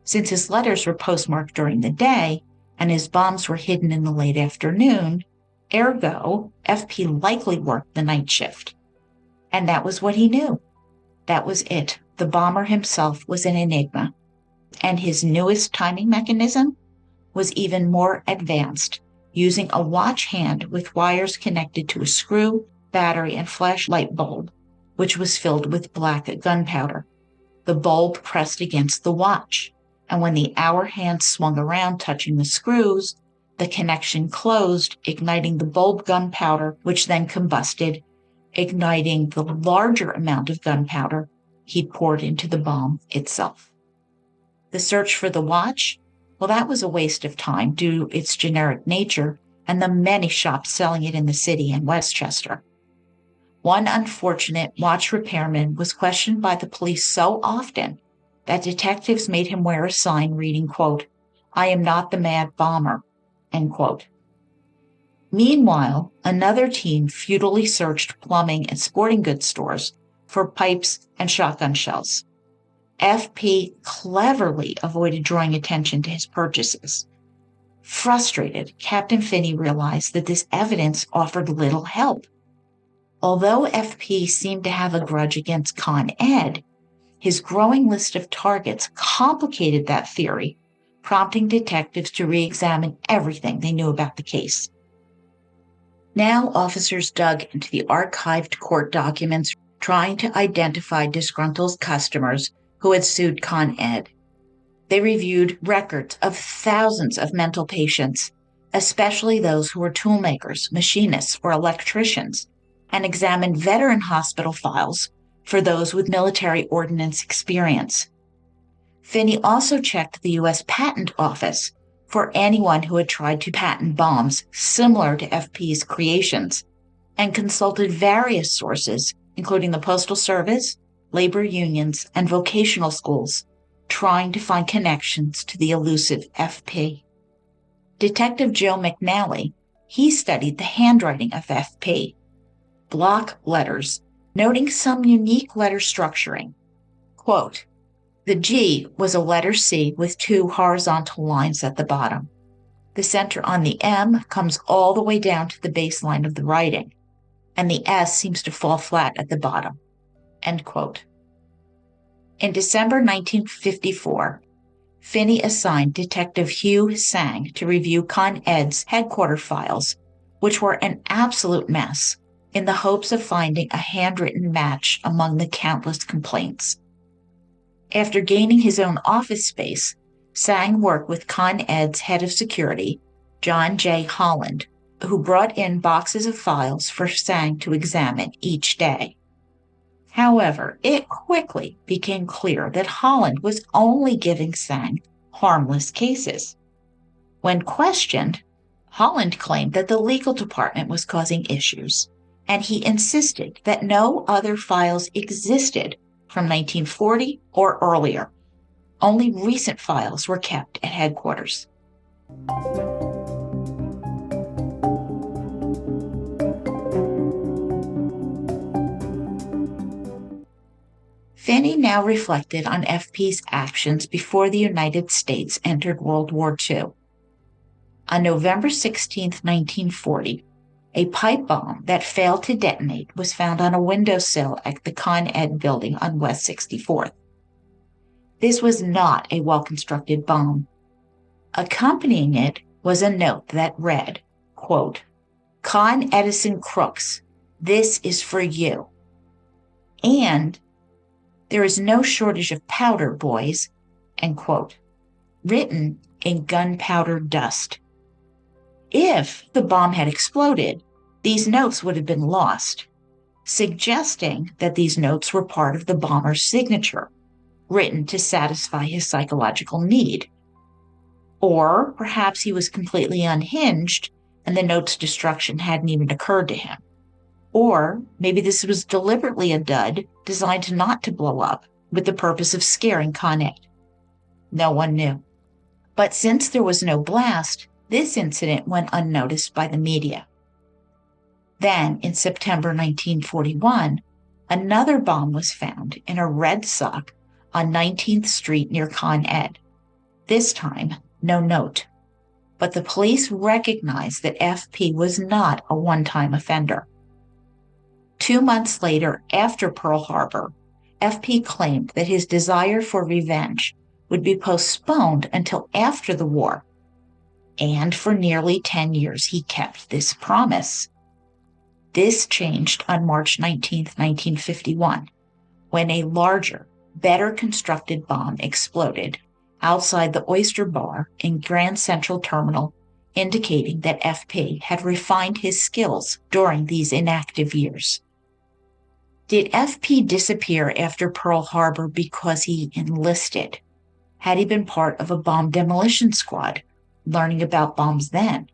Since his letters were postmarked during the day and his bombs were hidden in the late afternoon, ergo, FP likely worked the night shift. And that was what he knew. That was it. The bomber himself was an enigma. And his newest timing mechanism was even more advanced, using a watch hand with wires connected to a screw, battery, and flashlight bulb, which was filled with black gunpowder. The bulb pressed against the watch, and when the hour hand swung around touching the screws, the connection closed, igniting the bulb gunpowder, which then combusted, igniting the larger amount of gunpowder he'd poured into the bomb itself. The search for the watch, well, that was a waste of time due to its generic nature and the many shops selling it in the city and Westchester. One unfortunate watch repairman was questioned by the police so often that detectives made him wear a sign reading, quote, "I am not the mad bomber," end quote. Meanwhile, another team futilely searched plumbing and sporting goods stores for pipes and shotgun shells. FP cleverly avoided drawing attention to his purchases. Frustrated, Captain Finney realized that this evidence offered little help. Although FP seemed to have a grudge against Con Ed, his growing list of targets complicated that theory, prompting detectives to re-examine everything they knew about the case. Now officers dug into the archived court documents, trying to identify disgruntled customers who had sued Con Ed. They reviewed records of thousands of mental patients, especially those who were toolmakers, machinists, or electricians, and examined veteran hospital files for those with military ordnance experience. Finney also checked the U.S. Patent Office for anyone who had tried to patent bombs similar to FP's creations, and consulted various sources, including the Postal Service, labor unions, and vocational schools, trying to find connections to the elusive FP. Detective Joe McNally, he studied the handwriting of FP, block letters, noting some unique letter structuring. Quote, "The G was a letter C with two horizontal lines at the bottom. The center on the M comes all the way down to the baseline of the writing, and the S seems to fall flat at the bottom." End quote. In December 1954, Finney assigned Detective Hugh Sang to review Con Ed's headquarter files, which were an absolute mess, in the hopes of finding a handwritten match among the countless complaints. After gaining his own office space, Sang worked with Con Ed's head of security, John J. Holland, who brought in boxes of files for Sang to examine each day. However, it quickly became clear that Holland was only giving Sang harmless cases. When questioned, Holland claimed that the legal department was causing issues, and he insisted that no other files existed from 1940 or earlier. Only recent files were kept at headquarters. Finney now reflected on FP's actions before the United States entered World War II. On November 16, 1940, a pipe bomb that failed to detonate was found on a windowsill at the Con Ed building on West 64th. This was not a well-constructed bomb. Accompanying it was a note that read, quote, "Con Edison crooks, this is for you." And "There is no shortage of powder, boys," end quote, written in gunpowder dust. If the bomb had exploded, these notes would have been lost, suggesting that these notes were part of the bomber's signature, written to satisfy his psychological need. Or perhaps he was completely unhinged and the note's destruction hadn't even occurred to him. Or maybe this was deliberately a dud designed not to blow up with the purpose of scaring Con Ed. No one knew. But since there was no blast, this incident went unnoticed by the media. Then, in September 1941, another bomb was found in a red sock on 19th Street near Con Ed. This time, no note. But the police recognized that FP was not a one-time offender. 2 months later, after Pearl Harbor, FP claimed that his desire for revenge would be postponed until after the war. And for nearly 10 years, he kept this promise. This changed on March 19, 1951, when a larger, better constructed bomb exploded outside the Oyster Bar in Grand Central Terminal, indicating that FP had refined his skills during these inactive years. Did FP disappear after Pearl Harbor because he enlisted? Had he been part of a bomb demolition squad, learning about bombs then?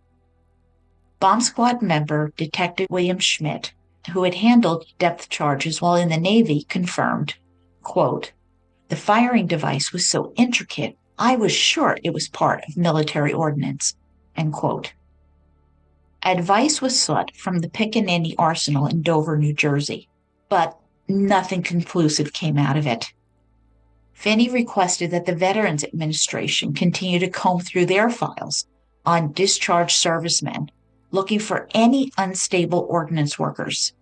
Bomb squad member Detective William Schmidt, who had handled depth charges while in the Navy, confirmed, quote, "The firing device was so intricate, I was sure it was part of military ordnance," end quote. Advice was sought from the Pickaninny Arsenal in Dover, New Jersey, but nothing conclusive came out of it. Finney requested that the Veterans Administration continue to comb through their files on discharged servicemen, looking for any unstable ordnance workers.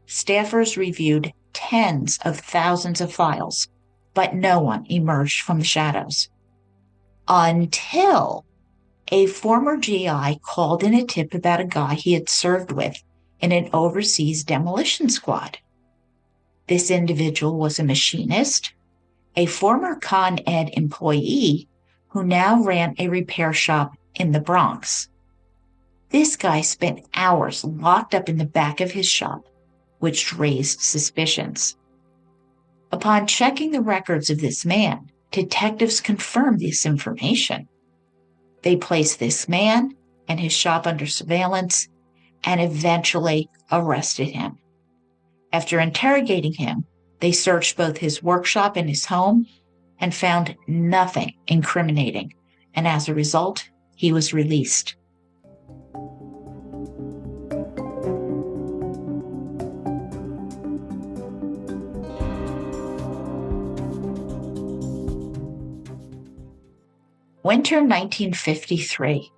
Staffers reviewed tens of thousands of files, but no one emerged from the shadows. Until a former GI called in a tip about a guy he had served with in an overseas demolition squad. This individual was a machinist, a former Con Ed employee who now ran a repair shop in the Bronx. This guy spent hours locked up in the back of his shop, which raised suspicions. Upon checking the records of this man, detectives confirmed this information. They placed this man and his shop under surveillance and eventually arrested him. After interrogating him, they searched both his workshop and his home and found nothing incriminating, and as a result, he was released. Winter 1953.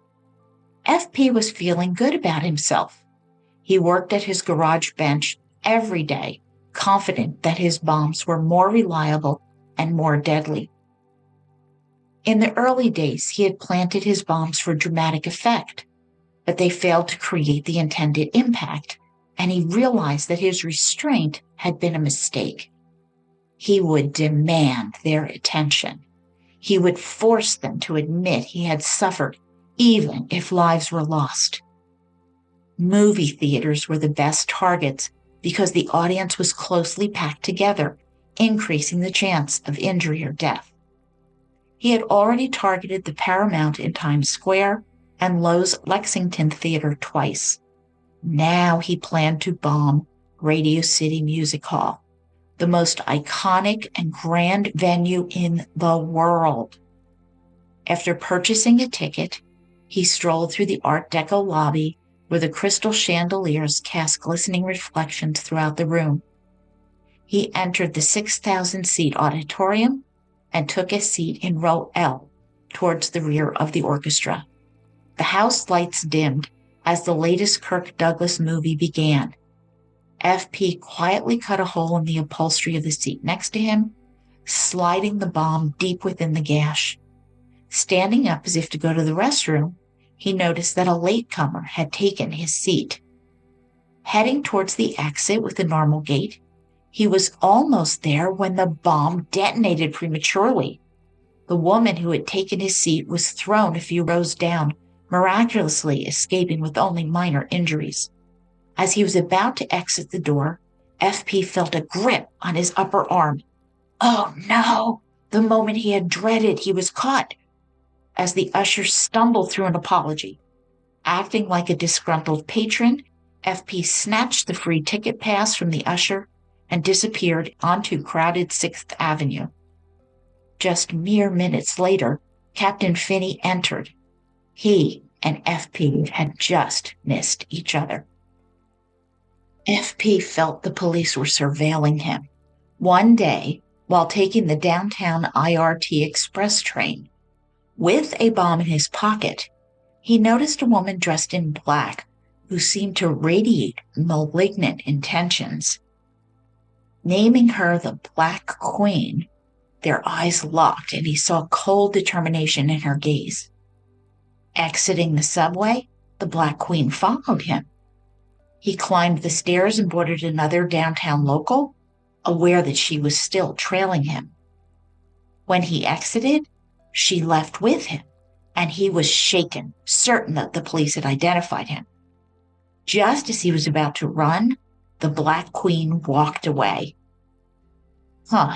FP was feeling good about himself. He worked at his garage bench every day, confident that his bombs were more reliable and more deadly. In the early days, he had planted his bombs for dramatic effect, but they failed to create the intended impact, and he realized that his restraint had been a mistake. He would demand their attention. He would force them to admit he had suffered, even if lives were lost. Movie theaters were the best targets because the audience was closely packed together, increasing the chance of injury or death. He had already targeted the Paramount in Times Square and Lowe's Lexington Theater twice. Now he planned to bomb Radio City Music Hall, the most iconic and grand venue in the world. After purchasing a ticket, he strolled through the Art Deco lobby where the crystal chandeliers cast glistening reflections throughout the room. He entered the 6,000-seat auditorium and took a seat in row L towards the rear of the orchestra. The house lights dimmed as the latest Kirk Douglas movie began. FP quietly cut a hole in the upholstery of the seat next to him, sliding the bomb deep within the gash. Standing up as if to go to the restroom, he noticed that a latecomer had taken his seat. Heading towards the exit with a normal gait, he was almost there when the bomb detonated prematurely. The woman who had taken his seat was thrown a few rows down, miraculously escaping with only minor injuries. As he was about to exit the door, FP felt a grip on his upper arm. Oh no! The moment he had dreaded, he was caught. As the usher stumbled through an apology, acting like a disgruntled patron, FP snatched the free ticket pass from the usher and disappeared onto crowded 6th Avenue. Just mere minutes later, Captain Finney entered. He and FP had just missed each other. FP felt the police were surveilling him. One day, while taking the downtown IRT express train, with a bomb in his pocket, he noticed a woman dressed in black who seemed to radiate malignant intentions. Naming her the Black Queen, their eyes locked and he saw cold determination in her gaze. Exiting the subway, the Black Queen followed him. He climbed the stairs and boarded another downtown local, aware that she was still trailing him. When he exited, she left with him, and he was shaken, certain that the police had identified him. Just as he was about to run, the Black Queen walked away.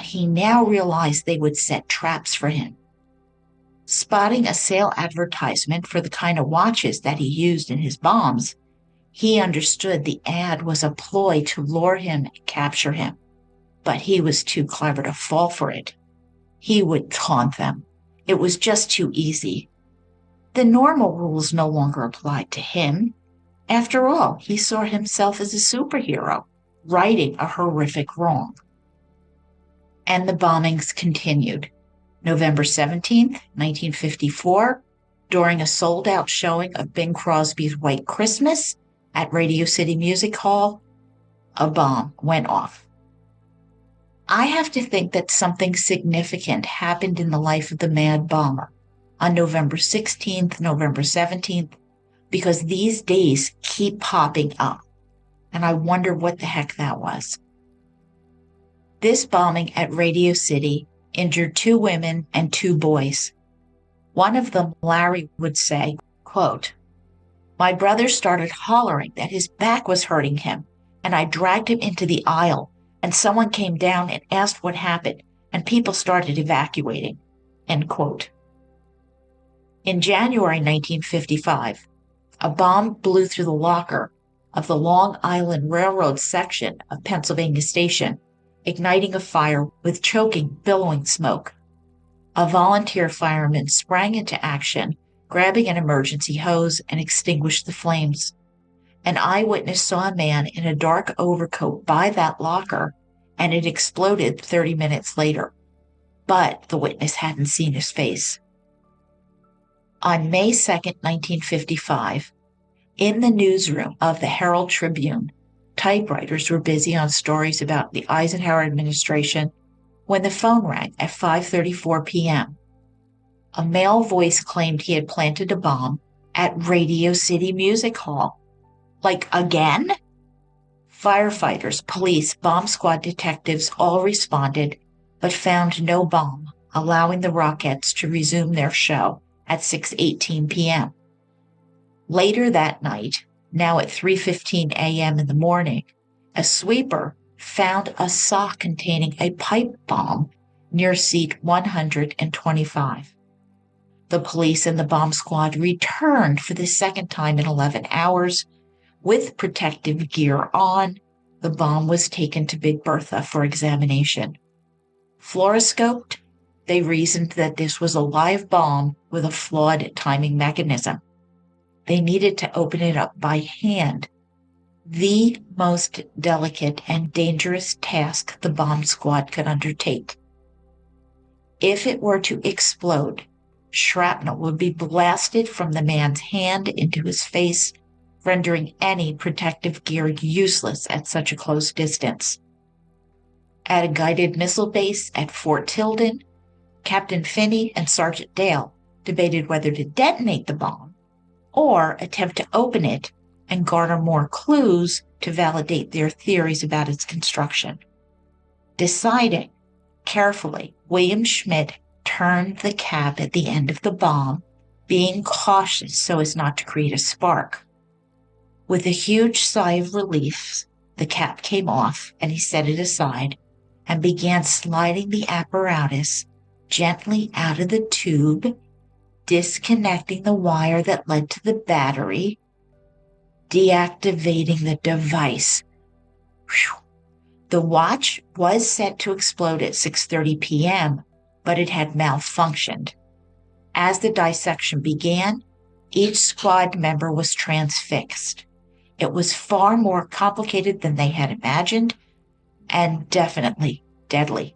He now realized they would set traps for him. Spotting a sale advertisement for the kind of watches that he used in his bombs, he understood the ad was a ploy to lure him and capture him. But he was too clever to fall for it. He would taunt them. It was just too easy. The normal rules no longer applied to him. After all, he saw himself as a superhero, righting a horrific wrong. And the bombings continued. November 17th, 1954, during a sold-out showing of Bing Crosby's White Christmas at Radio City Music Hall, a bomb went off. I have to think that something significant happened in the life of the mad bomber on November 16th, November 17th, because these days keep popping up, and I wonder what the heck that was. This bombing at Radio City injured 2 women and 2 boys. One of them, Larry, would say, quote, "My brother started hollering that his back was hurting him, and I dragged him into the aisle, and someone came down and asked what happened, and people started evacuating," end quote. In January 1955, a bomb blew through the locker of the Long Island Railroad section of Pennsylvania Station, igniting a fire with choking, billowing smoke. A volunteer fireman sprang into action, grabbing an emergency hose, and extinguished the flames. An eyewitness saw a man in a dark overcoat by that locker, and it exploded 30 minutes later. But the witness hadn't seen his face. On May 2nd, 1955, in the newsroom of the Herald Tribune, typewriters were busy on stories about the Eisenhower administration when the phone rang at 5:34 p.m. A male voice claimed he had planted a bomb at Radio City Music Hall. Like, again? Firefighters, police, bomb squad detectives all responded, but found no bomb, allowing the Rockettes to resume their show at 6:18 p.m. Later that night, now at 3:15 a.m. in the morning, a sweeper found a sock containing a pipe bomb near seat 125. The police and the bomb squad returned for the second time in 11 hours. With protective gear on, the bomb was taken to Big Bertha for examination. Fluoroscoped, they reasoned that this was a live bomb with a flawed timing mechanism. They needed to open it up by hand, the most delicate and dangerous task the bomb squad could undertake. If it were to explode, shrapnel would be blasted from the man's hand into his face, rendering any protective gear useless at such a close distance. At a guided missile base at Fort Tilden, Captain Finney and Sergeant Dale debated whether to detonate the bomb or attempt to open it and garner more clues to validate their theories about its construction. Deciding carefully, William Schmidt turned the cap at the end of the bomb, being cautious so as not to create a spark. With a huge sigh of relief, the cap came off and he set it aside and began sliding the apparatus gently out of the tube, disconnecting the wire that led to the battery, deactivating the device. Whew. The watch was set to explode at 6:30 p.m., but it had malfunctioned. As the dissection began, each squad member was transfixed. It was far more complicated than they had imagined, and definitely deadly.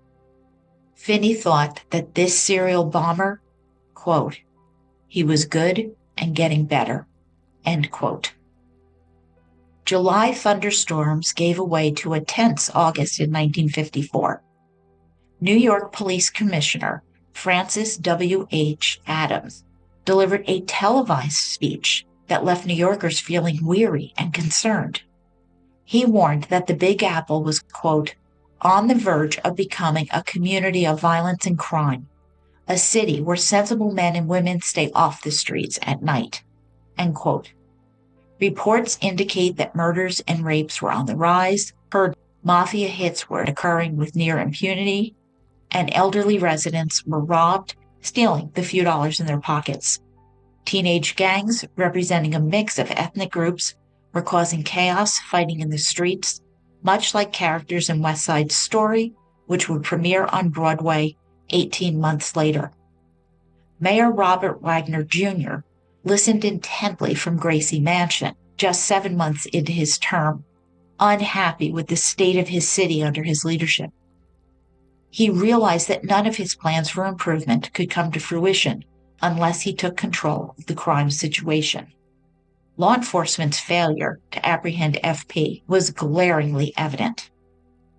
Finney thought that this serial bomber, quote, "he was good and getting better," end quote. July thunderstorms gave way to a tense August in 1954. New York Police Commissioner Francis W.H. Adams delivered a televised speech that left New Yorkers feeling weary and concerned. He warned that the Big Apple was, quote, "on the verge of becoming a community of violence and crime, a city where sensible men and women stay off the streets at night," end quote. Reports indicate that murders and rapes were on the rise, mafia hits were occurring with near impunity, and elderly residents were robbed, stealing the few dollars in their pockets. Teenage gangs, representing a mix of ethnic groups, were causing chaos, fighting in the streets, much like characters in West Side Story, which would premiere on Broadway 18 months later. Mayor Robert Wagner Jr. listened intently from Gracie Mansion, just 7 months into his term, unhappy with the state of his city under his leadership. He realized that none of his plans for improvement could come to fruition unless he took control of the crime situation. Law enforcement's failure to apprehend FP was glaringly evident.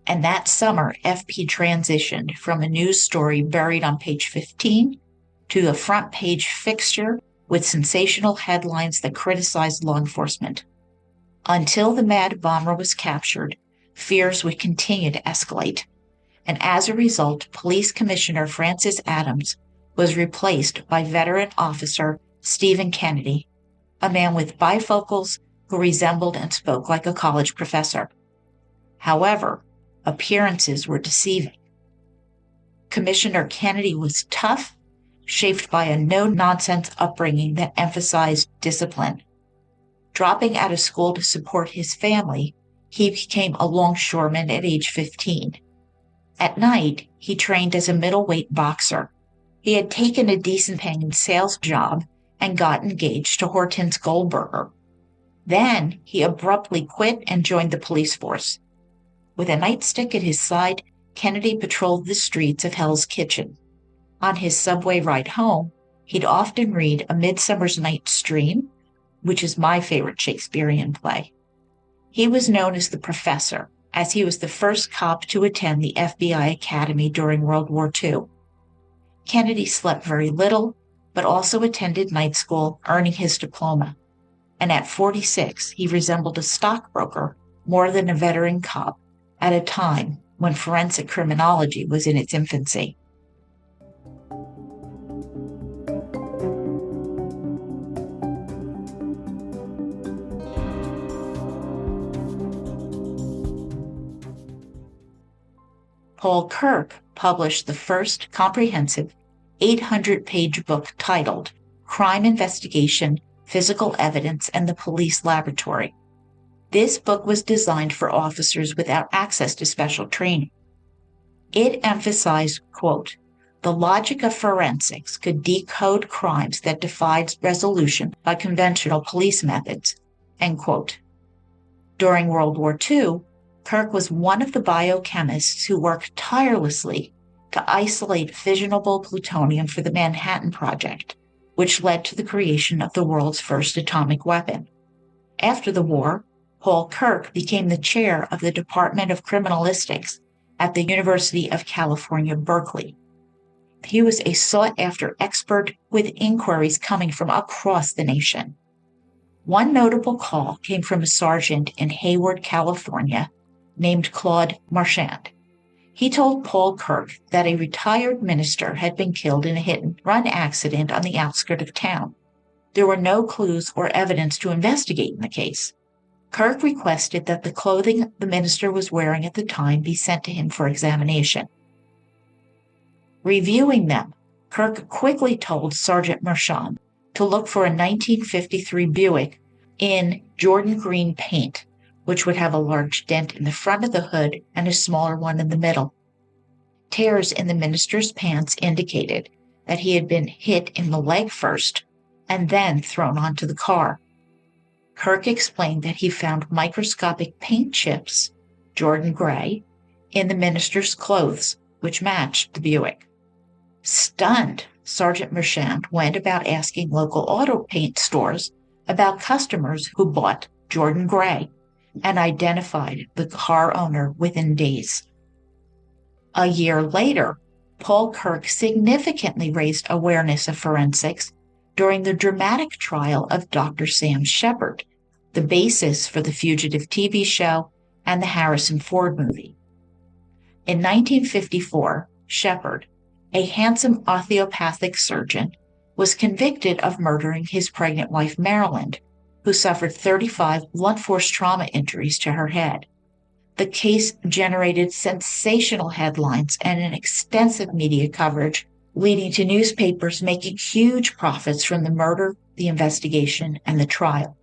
And that summer, FP transitioned from a news story buried on page 15 to a front page fixture with sensational headlines that criticized law enforcement. Until the mad bomber was captured, fears would continue to escalate. And as a result, Police Commissioner Francis Adams was replaced by veteran officer Stephen Kennedy, a man with bifocals who resembled and spoke like a college professor. However, appearances were deceiving. Commissioner Kennedy was tough, shaped by a no-nonsense upbringing that emphasized discipline. Dropping out of school to support his family, he became a longshoreman at age 15. At night, he trained as a middleweight boxer. He had taken a decent-paying sales job and got engaged to Hortense Goldberger. Then he abruptly quit and joined the police force. With a nightstick at his side, Kennedy patrolled the streets of Hell's Kitchen. On his subway ride home, he'd often read A Midsummer's Night's Dream, which is my favorite Shakespearean play. He was known as the Professor, as he was the first cop to attend the FBI Academy during World War II. Kennedy slept very little, but also attended night school, earning his diploma. And at 46, he resembled a stockbroker more than a veteran cop at a time when forensic criminology was in its infancy. Paul Kirk published the first comprehensive 800-page book titled Crime Investigation, Physical Evidence, and the Police Laboratory. This book was designed for officers without access to special training. It emphasized, quote, the logic of forensics could decode crimes that defied resolution by conventional police methods, end quote. During World War II, Kirk was one of the biochemists who worked tirelessly to isolate fissionable plutonium for the Manhattan Project, which led to the creation of the world's first atomic weapon. After the war, Paul Kirk became the chair of the Department of Criminalistics at the University of California, Berkeley. He was a sought-after expert with inquiries coming from across the nation. One notable call came from a sergeant in Hayward, California, named Claude Marchand. He told Paul Kirk that a retired minister had been killed in a hit-and-run accident on the outskirts of town. There were no clues or evidence to investigate in the case. Kirk requested that the clothing the minister was wearing at the time be sent to him for examination. Reviewing them, Kirk quickly told Sergeant Marchand to look for a 1953 Buick in Jordan green paint, which would have a large dent in the front of the hood and a smaller one in the middle. Tears in the minister's pants indicated that he had been hit in the leg first and then thrown onto the car. Kirk explained that he found microscopic paint chips, Jordan gray, in the minister's clothes, which matched the Buick. Stunned, Sergeant Marchand went about asking local auto paint stores about customers who bought Jordan gray and identified the car owner within days. A year later, Paul Kirk significantly raised awareness of forensics during the dramatic trial of Dr. Sam Shepard, the basis for the Fugitive TV show and the Harrison Ford movie. In 1954, Shepard, a handsome osteopathic surgeon, was convicted of murdering his pregnant wife Marilyn, who suffered 35 blunt force trauma injuries to her head. The case generated sensational headlines and an extensive media coverage, leading to newspapers making huge profits from the murder, the investigation, and the trial.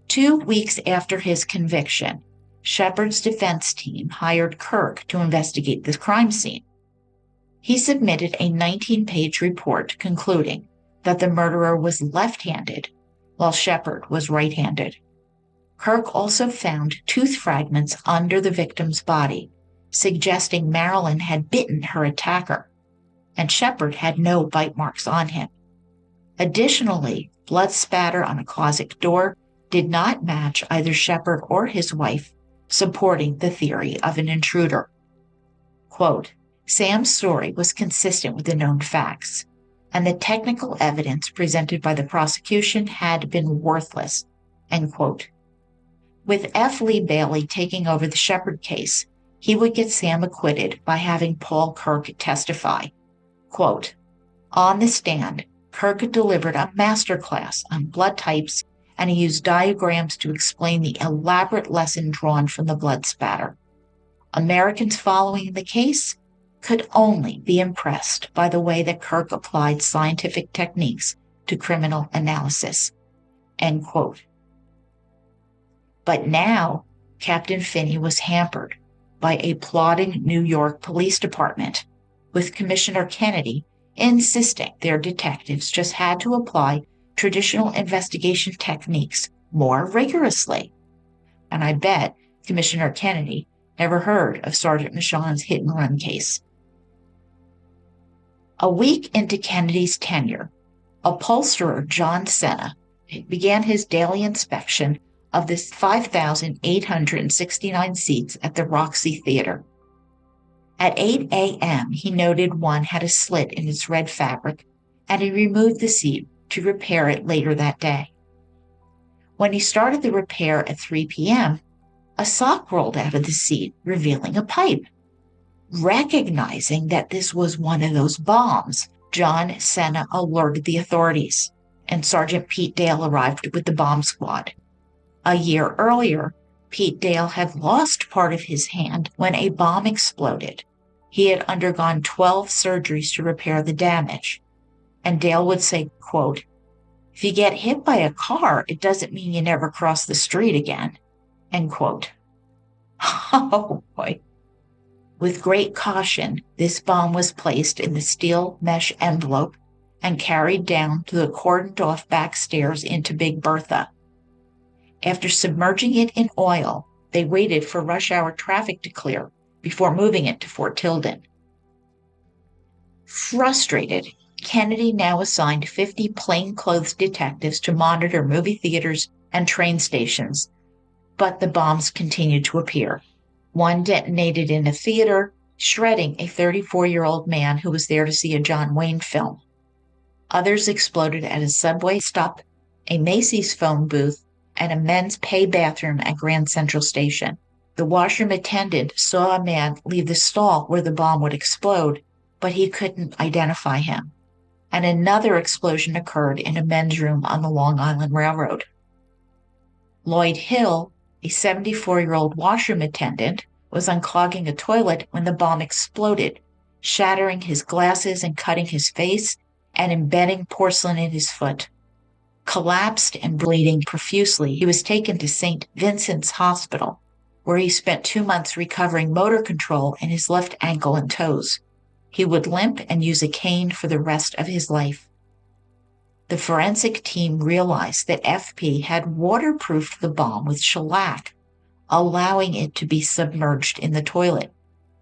2 weeks after his conviction, Shepard's defense team hired Kirk to investigate the crime scene. He submitted a 19-page report concluding that the murderer was left-handed, while Shepard was right-handed. Kirk also found tooth fragments under the victim's body, suggesting Marilyn had bitten her attacker, and Shepard had no bite marks on him. Additionally, blood spatter on a closet door did not match either Shepard or his wife, supporting the theory of an intruder. Quote, Sam's story was consistent with the known facts, and the technical evidence presented by the prosecution had been worthless, end quote. With F. Lee Bailey taking over the Shepard case, he would get Sam acquitted by having Paul Kirk testify. Quote, on the stand, Kirk delivered a masterclass on blood types, and he used diagrams to explain the elaborate lesson drawn from the blood spatter. Americans following the case could only be impressed by the way that Kirk applied scientific techniques to criminal analysis, end quote. But now, Captain Finney was hampered by a plotting New York Police Department, with Commissioner Kennedy insisting their detectives just had to apply traditional investigation techniques more rigorously. And I bet Commissioner Kennedy never heard of Sergeant Michon's hit-and-run case. A week into Kennedy's tenure, upholsterer John Senna began his daily inspection of the 5,869 seats at the Roxy Theater. At 8 a.m., he noted one had a slit in its red fabric, and he removed the seat to repair it later that day. When he started the repair at 3 p.m., a sock rolled out of the seat, revealing a pipe. Recognizing that this was one of those bombs, John Senna alerted the authorities, and Sergeant Pete Dale arrived with the bomb squad. A year earlier, Pete Dale had lost part of his hand when a bomb exploded. He had undergone 12 surgeries to repair the damage. And Dale would say, quote, if you get hit by a car, it doesn't mean you never cross the street again, end quote. Oh boy. With great caution, this bomb was placed in the steel mesh envelope and carried down to the cordoned-off back stairs into Big Bertha. After submerging it in oil, they waited for rush hour traffic to clear before moving it to Fort Tilden. Frustrated, Kennedy now assigned 50 plainclothes detectives to monitor movie theaters and train stations, but the bombs continued to appear. One detonated in a theater, shredding a 34-year-old man who was there to see a John Wayne film. Others exploded at a subway stop, a Macy's phone booth, and a men's pay bathroom at Grand Central Station. The washroom attendant saw a man leave the stall where the bomb would explode, but he couldn't identify him. And another explosion occurred in a men's room on the Long Island Railroad. Lloyd Hill, a 74-year-old washroom attendant, was unclogging a toilet when the bomb exploded, shattering his glasses and cutting his face and embedding porcelain in his foot. Collapsed and bleeding profusely, he was taken to St. Vincent's Hospital, where he spent 2 months recovering motor control in his left ankle and toes. He would limp and use a cane for the rest of his life. The forensic team realized that FP had waterproofed the bomb with shellac, allowing it to be submerged in the toilet.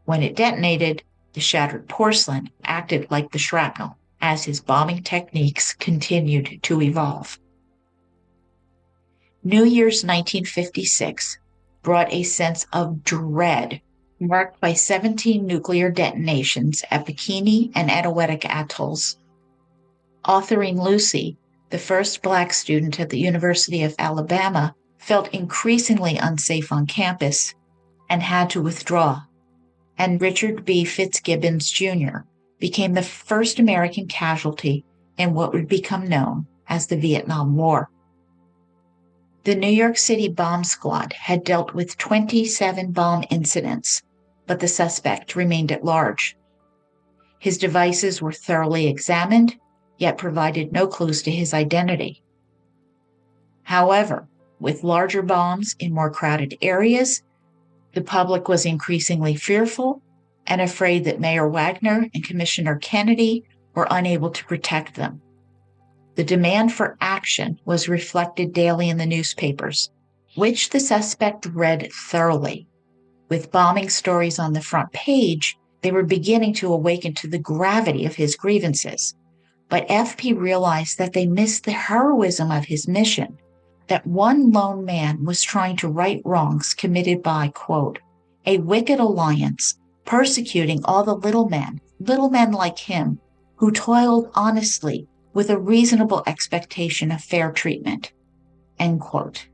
When it detonated, the shattered porcelain acted like the shrapnel as his bombing techniques continued to evolve. New Year's 1956 brought a sense of dread, marked by 17 nuclear detonations at Bikini and Eniwetok atolls. Authoring Lucy, the first Black student at the University of Alabama, felt increasingly unsafe on campus and had to withdraw, and Richard B. Fitzgibbons, Jr. became the first American casualty in what would become known as the Vietnam War. The New York City bomb squad had dealt with 27 bomb incidents, but the suspect remained at large. His devices were thoroughly examined, yet provided no clues to his identity. However, with larger bombs in more crowded areas, the public was increasingly fearful and afraid that Mayor Wagner and Commissioner Kennedy were unable to protect them. The demand for action was reflected daily in the newspapers, which the suspect read thoroughly. With bombing stories on the front page, they were beginning to awaken to the gravity of his grievances. But FP realized that they missed the heroism of his mission, that one lone man was trying to right wrongs committed by, quote, a wicked alliance, persecuting all the little men like him, who toiled honestly with a reasonable expectation of fair treatment, end quote.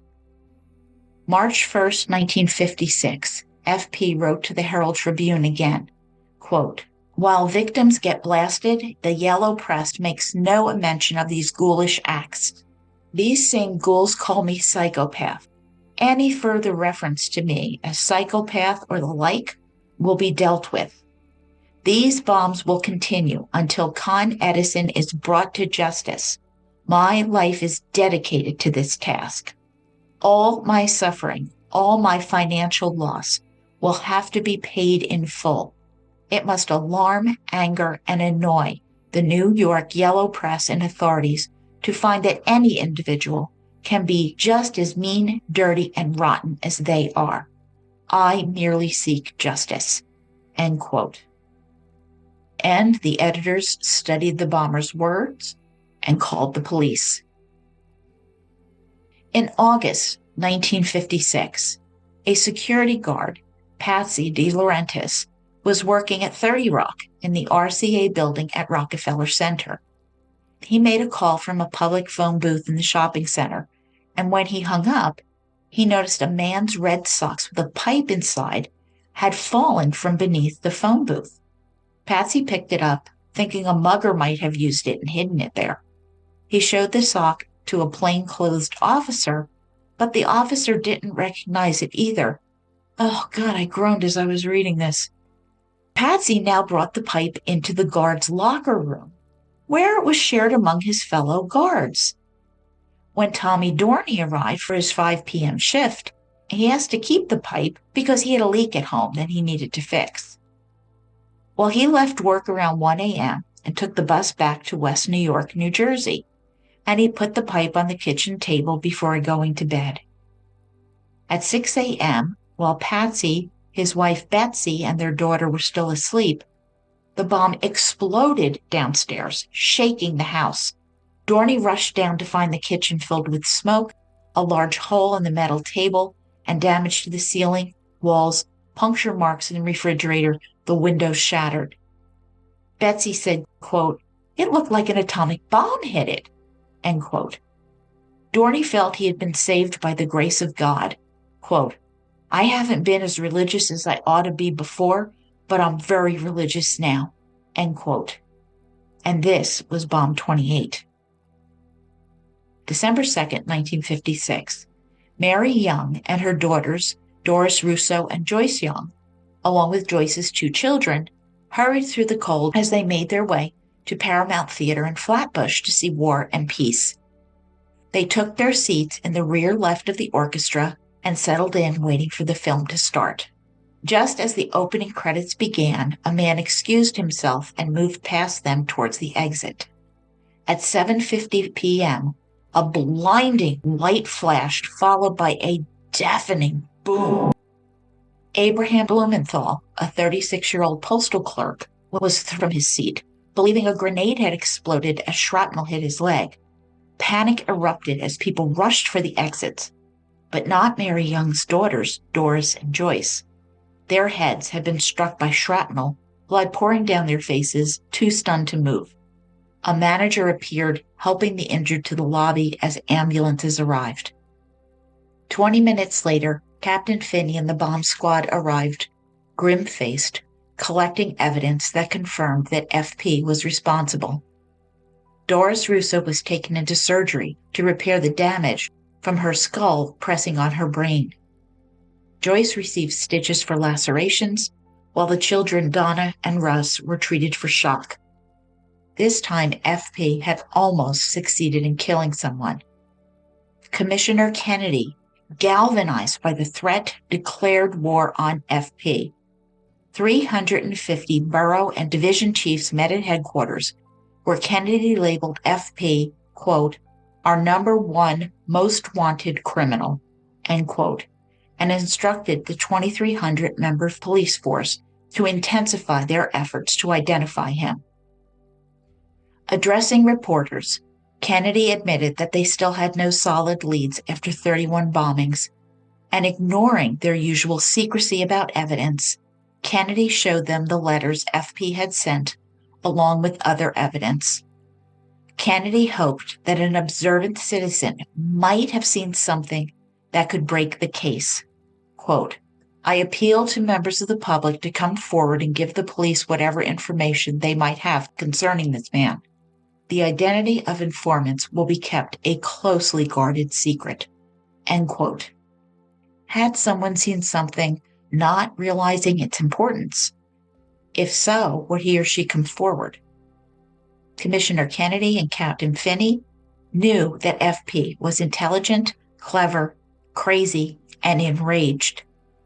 March 1st, 1956, FP wrote to the Herald Tribune again, quote, while victims get blasted, the yellow press makes no mention of these ghoulish acts. These same ghouls call me psychopath. Any further reference to me as psychopath or the like will be dealt with. These bombs will continue until Con Edison is brought to justice. My life is dedicated to this task. All my suffering, all my financial loss will have to be paid in full. It must alarm, anger, and annoy the New York yellow press and authorities to find that any individual can be just as mean, dirty, and rotten as they are. I merely seek justice, end quote. And the editors studied the bomber's words and called the police. In August 1956, a security guard, Patsy De Laurentiis, was working at 30 Rock in the RCA building at Rockefeller Center. He made a call from a public phone booth in the shopping center, and when he hung up, he noticed a man's red socks with a pipe inside had fallen from beneath the phone booth. Patsy picked it up, thinking a mugger might have used it and hidden it there. He showed the sock to a plainclothes officer, but the officer didn't recognize it either. Oh, God, I groaned as I was reading this. Patsy now brought the pipe into the guard's locker room, where it was shared among his fellow guards. When Tommy Dorney arrived for his 5 p.m. shift, he asked to keep the pipe because he had a leak at home that he needed to fix. Well, he left work around 1 a.m. and took the bus back to West New York, New Jersey, and he put the pipe on the kitchen table before going to bed. At 6 a.m., while Patsy, his wife Betsy, and their daughter were still asleep, the bomb exploded downstairs, shaking the house. Dorney rushed down to find the kitchen filled with smoke, a large hole in the metal table, and damage to the ceiling, walls, puncture marks in the refrigerator, the windows shattered. Betsy said, quote, it looked like an atomic bomb hit it, end quote. Dorney felt he had been saved by the grace of God. Quote, I haven't been as religious as I ought to be before, but I'm very religious now, end quote. And this was Bomb 28. December 2nd, 1956, Mary Young and her daughters, Doris Russo and Joyce Young, along with Joyce's 2 children, hurried through the cold as they made their way to Paramount Theater in Flatbush to see War and Peace. They took their seats in the rear left of the orchestra and settled in, waiting for the film to start. Just as the opening credits began, a man excused himself and moved past them towards the exit. At 7:50 p.m., a blinding light flashed, followed by a deafening boom. Abraham Blumenthal, a 36-year-old postal clerk, was thrown from his seat, believing a grenade had exploded as shrapnel hit his leg. Panic erupted as people rushed for the exits, but not Mary Young's daughters, Doris and Joyce. Their heads had been struck by shrapnel, blood pouring down their faces, too stunned to move. A manager appeared, helping the injured to the lobby as ambulances arrived. 20 minutes later, Captain Finney and the bomb squad arrived, grim-faced, collecting evidence that confirmed that FP was responsible. Doris Russo was taken into surgery to repair the damage from her skull pressing on her brain. Joyce received stitches for lacerations, while the children Donna and Russ were treated for shock. This time, FP had almost succeeded in killing someone. Commissioner Kennedy, galvanized by the threat, declared war on FP. 350 borough and division chiefs met at headquarters, where Kennedy labeled FP, quote, our #1 most wanted criminal, end quote, and instructed the 2,300-member police force to intensify their efforts to identify him. Addressing reporters, Kennedy admitted that they still had no solid leads after 31 bombings, and ignoring their usual secrecy about evidence, Kennedy showed them the letters FP had sent, along with other evidence. Kennedy hoped that an observant citizen might have seen something that could break the case. Quote, I appeal to members of the public to come forward and give the police whatever information they might have concerning this man. The identity of informants will be kept a closely guarded secret. End quote. Had someone seen something, not realizing its importance? If so, would he or she come forward? Commissioner Kennedy and Captain Finney knew that FP was intelligent, clever, crazy, and enraged,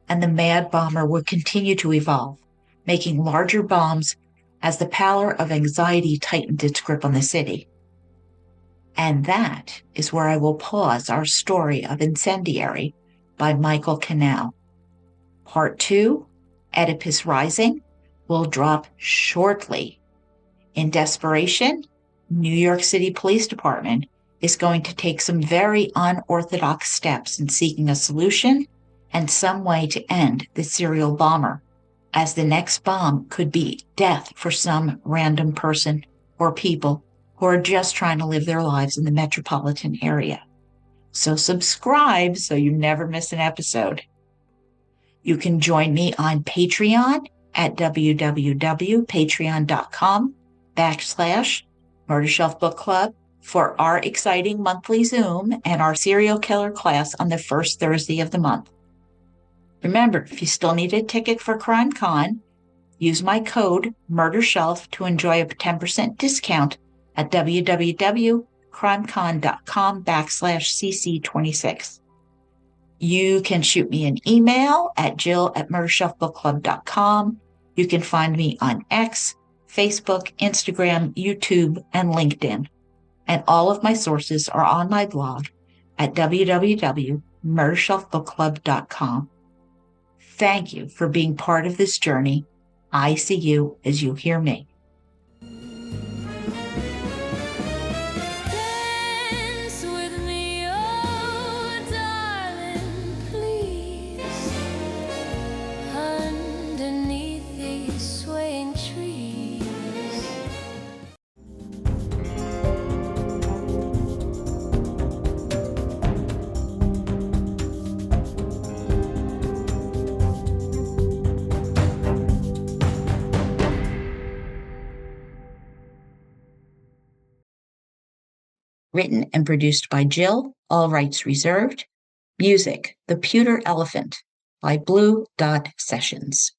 and the mad bomber would continue to evolve, making larger bombs as the pallor of anxiety tightened its grip on the city. And that is where I will pause our story of Incendiary by Michael Canal. Part 2, Oedipus Rising, will drop shortly. In desperation, New York City Police Department is going to take some very unorthodox steps in seeking a solution and some way to end the serial bomber, as the next bomb could be death for some random person or people who are just trying to live their lives in the metropolitan area. So subscribe so you never miss an episode. You can join me on Patreon at www.patreon.com/Murder Shelf Book Club for our exciting monthly Zoom and our serial killer class on the first Thursday of the month. Remember, if you still need a ticket for CrimeCon, use my code MurderShelf to enjoy a 10% discount at www.crimecon.com/cc26. You can shoot me an email at jill@murdershelfbookclub.com. You can find me on X, Facebook, Instagram, YouTube, and LinkedIn. And all of my sources are on my blog at www.murdershelfbookclub.com. Thank you for being part of this journey. I see you as you hear me. Dance with me, oh darling, please. Underneath these swaying trees. Written and produced by Jill, all rights reserved. Music, The Pewter Elephant by Blue Dot Sessions.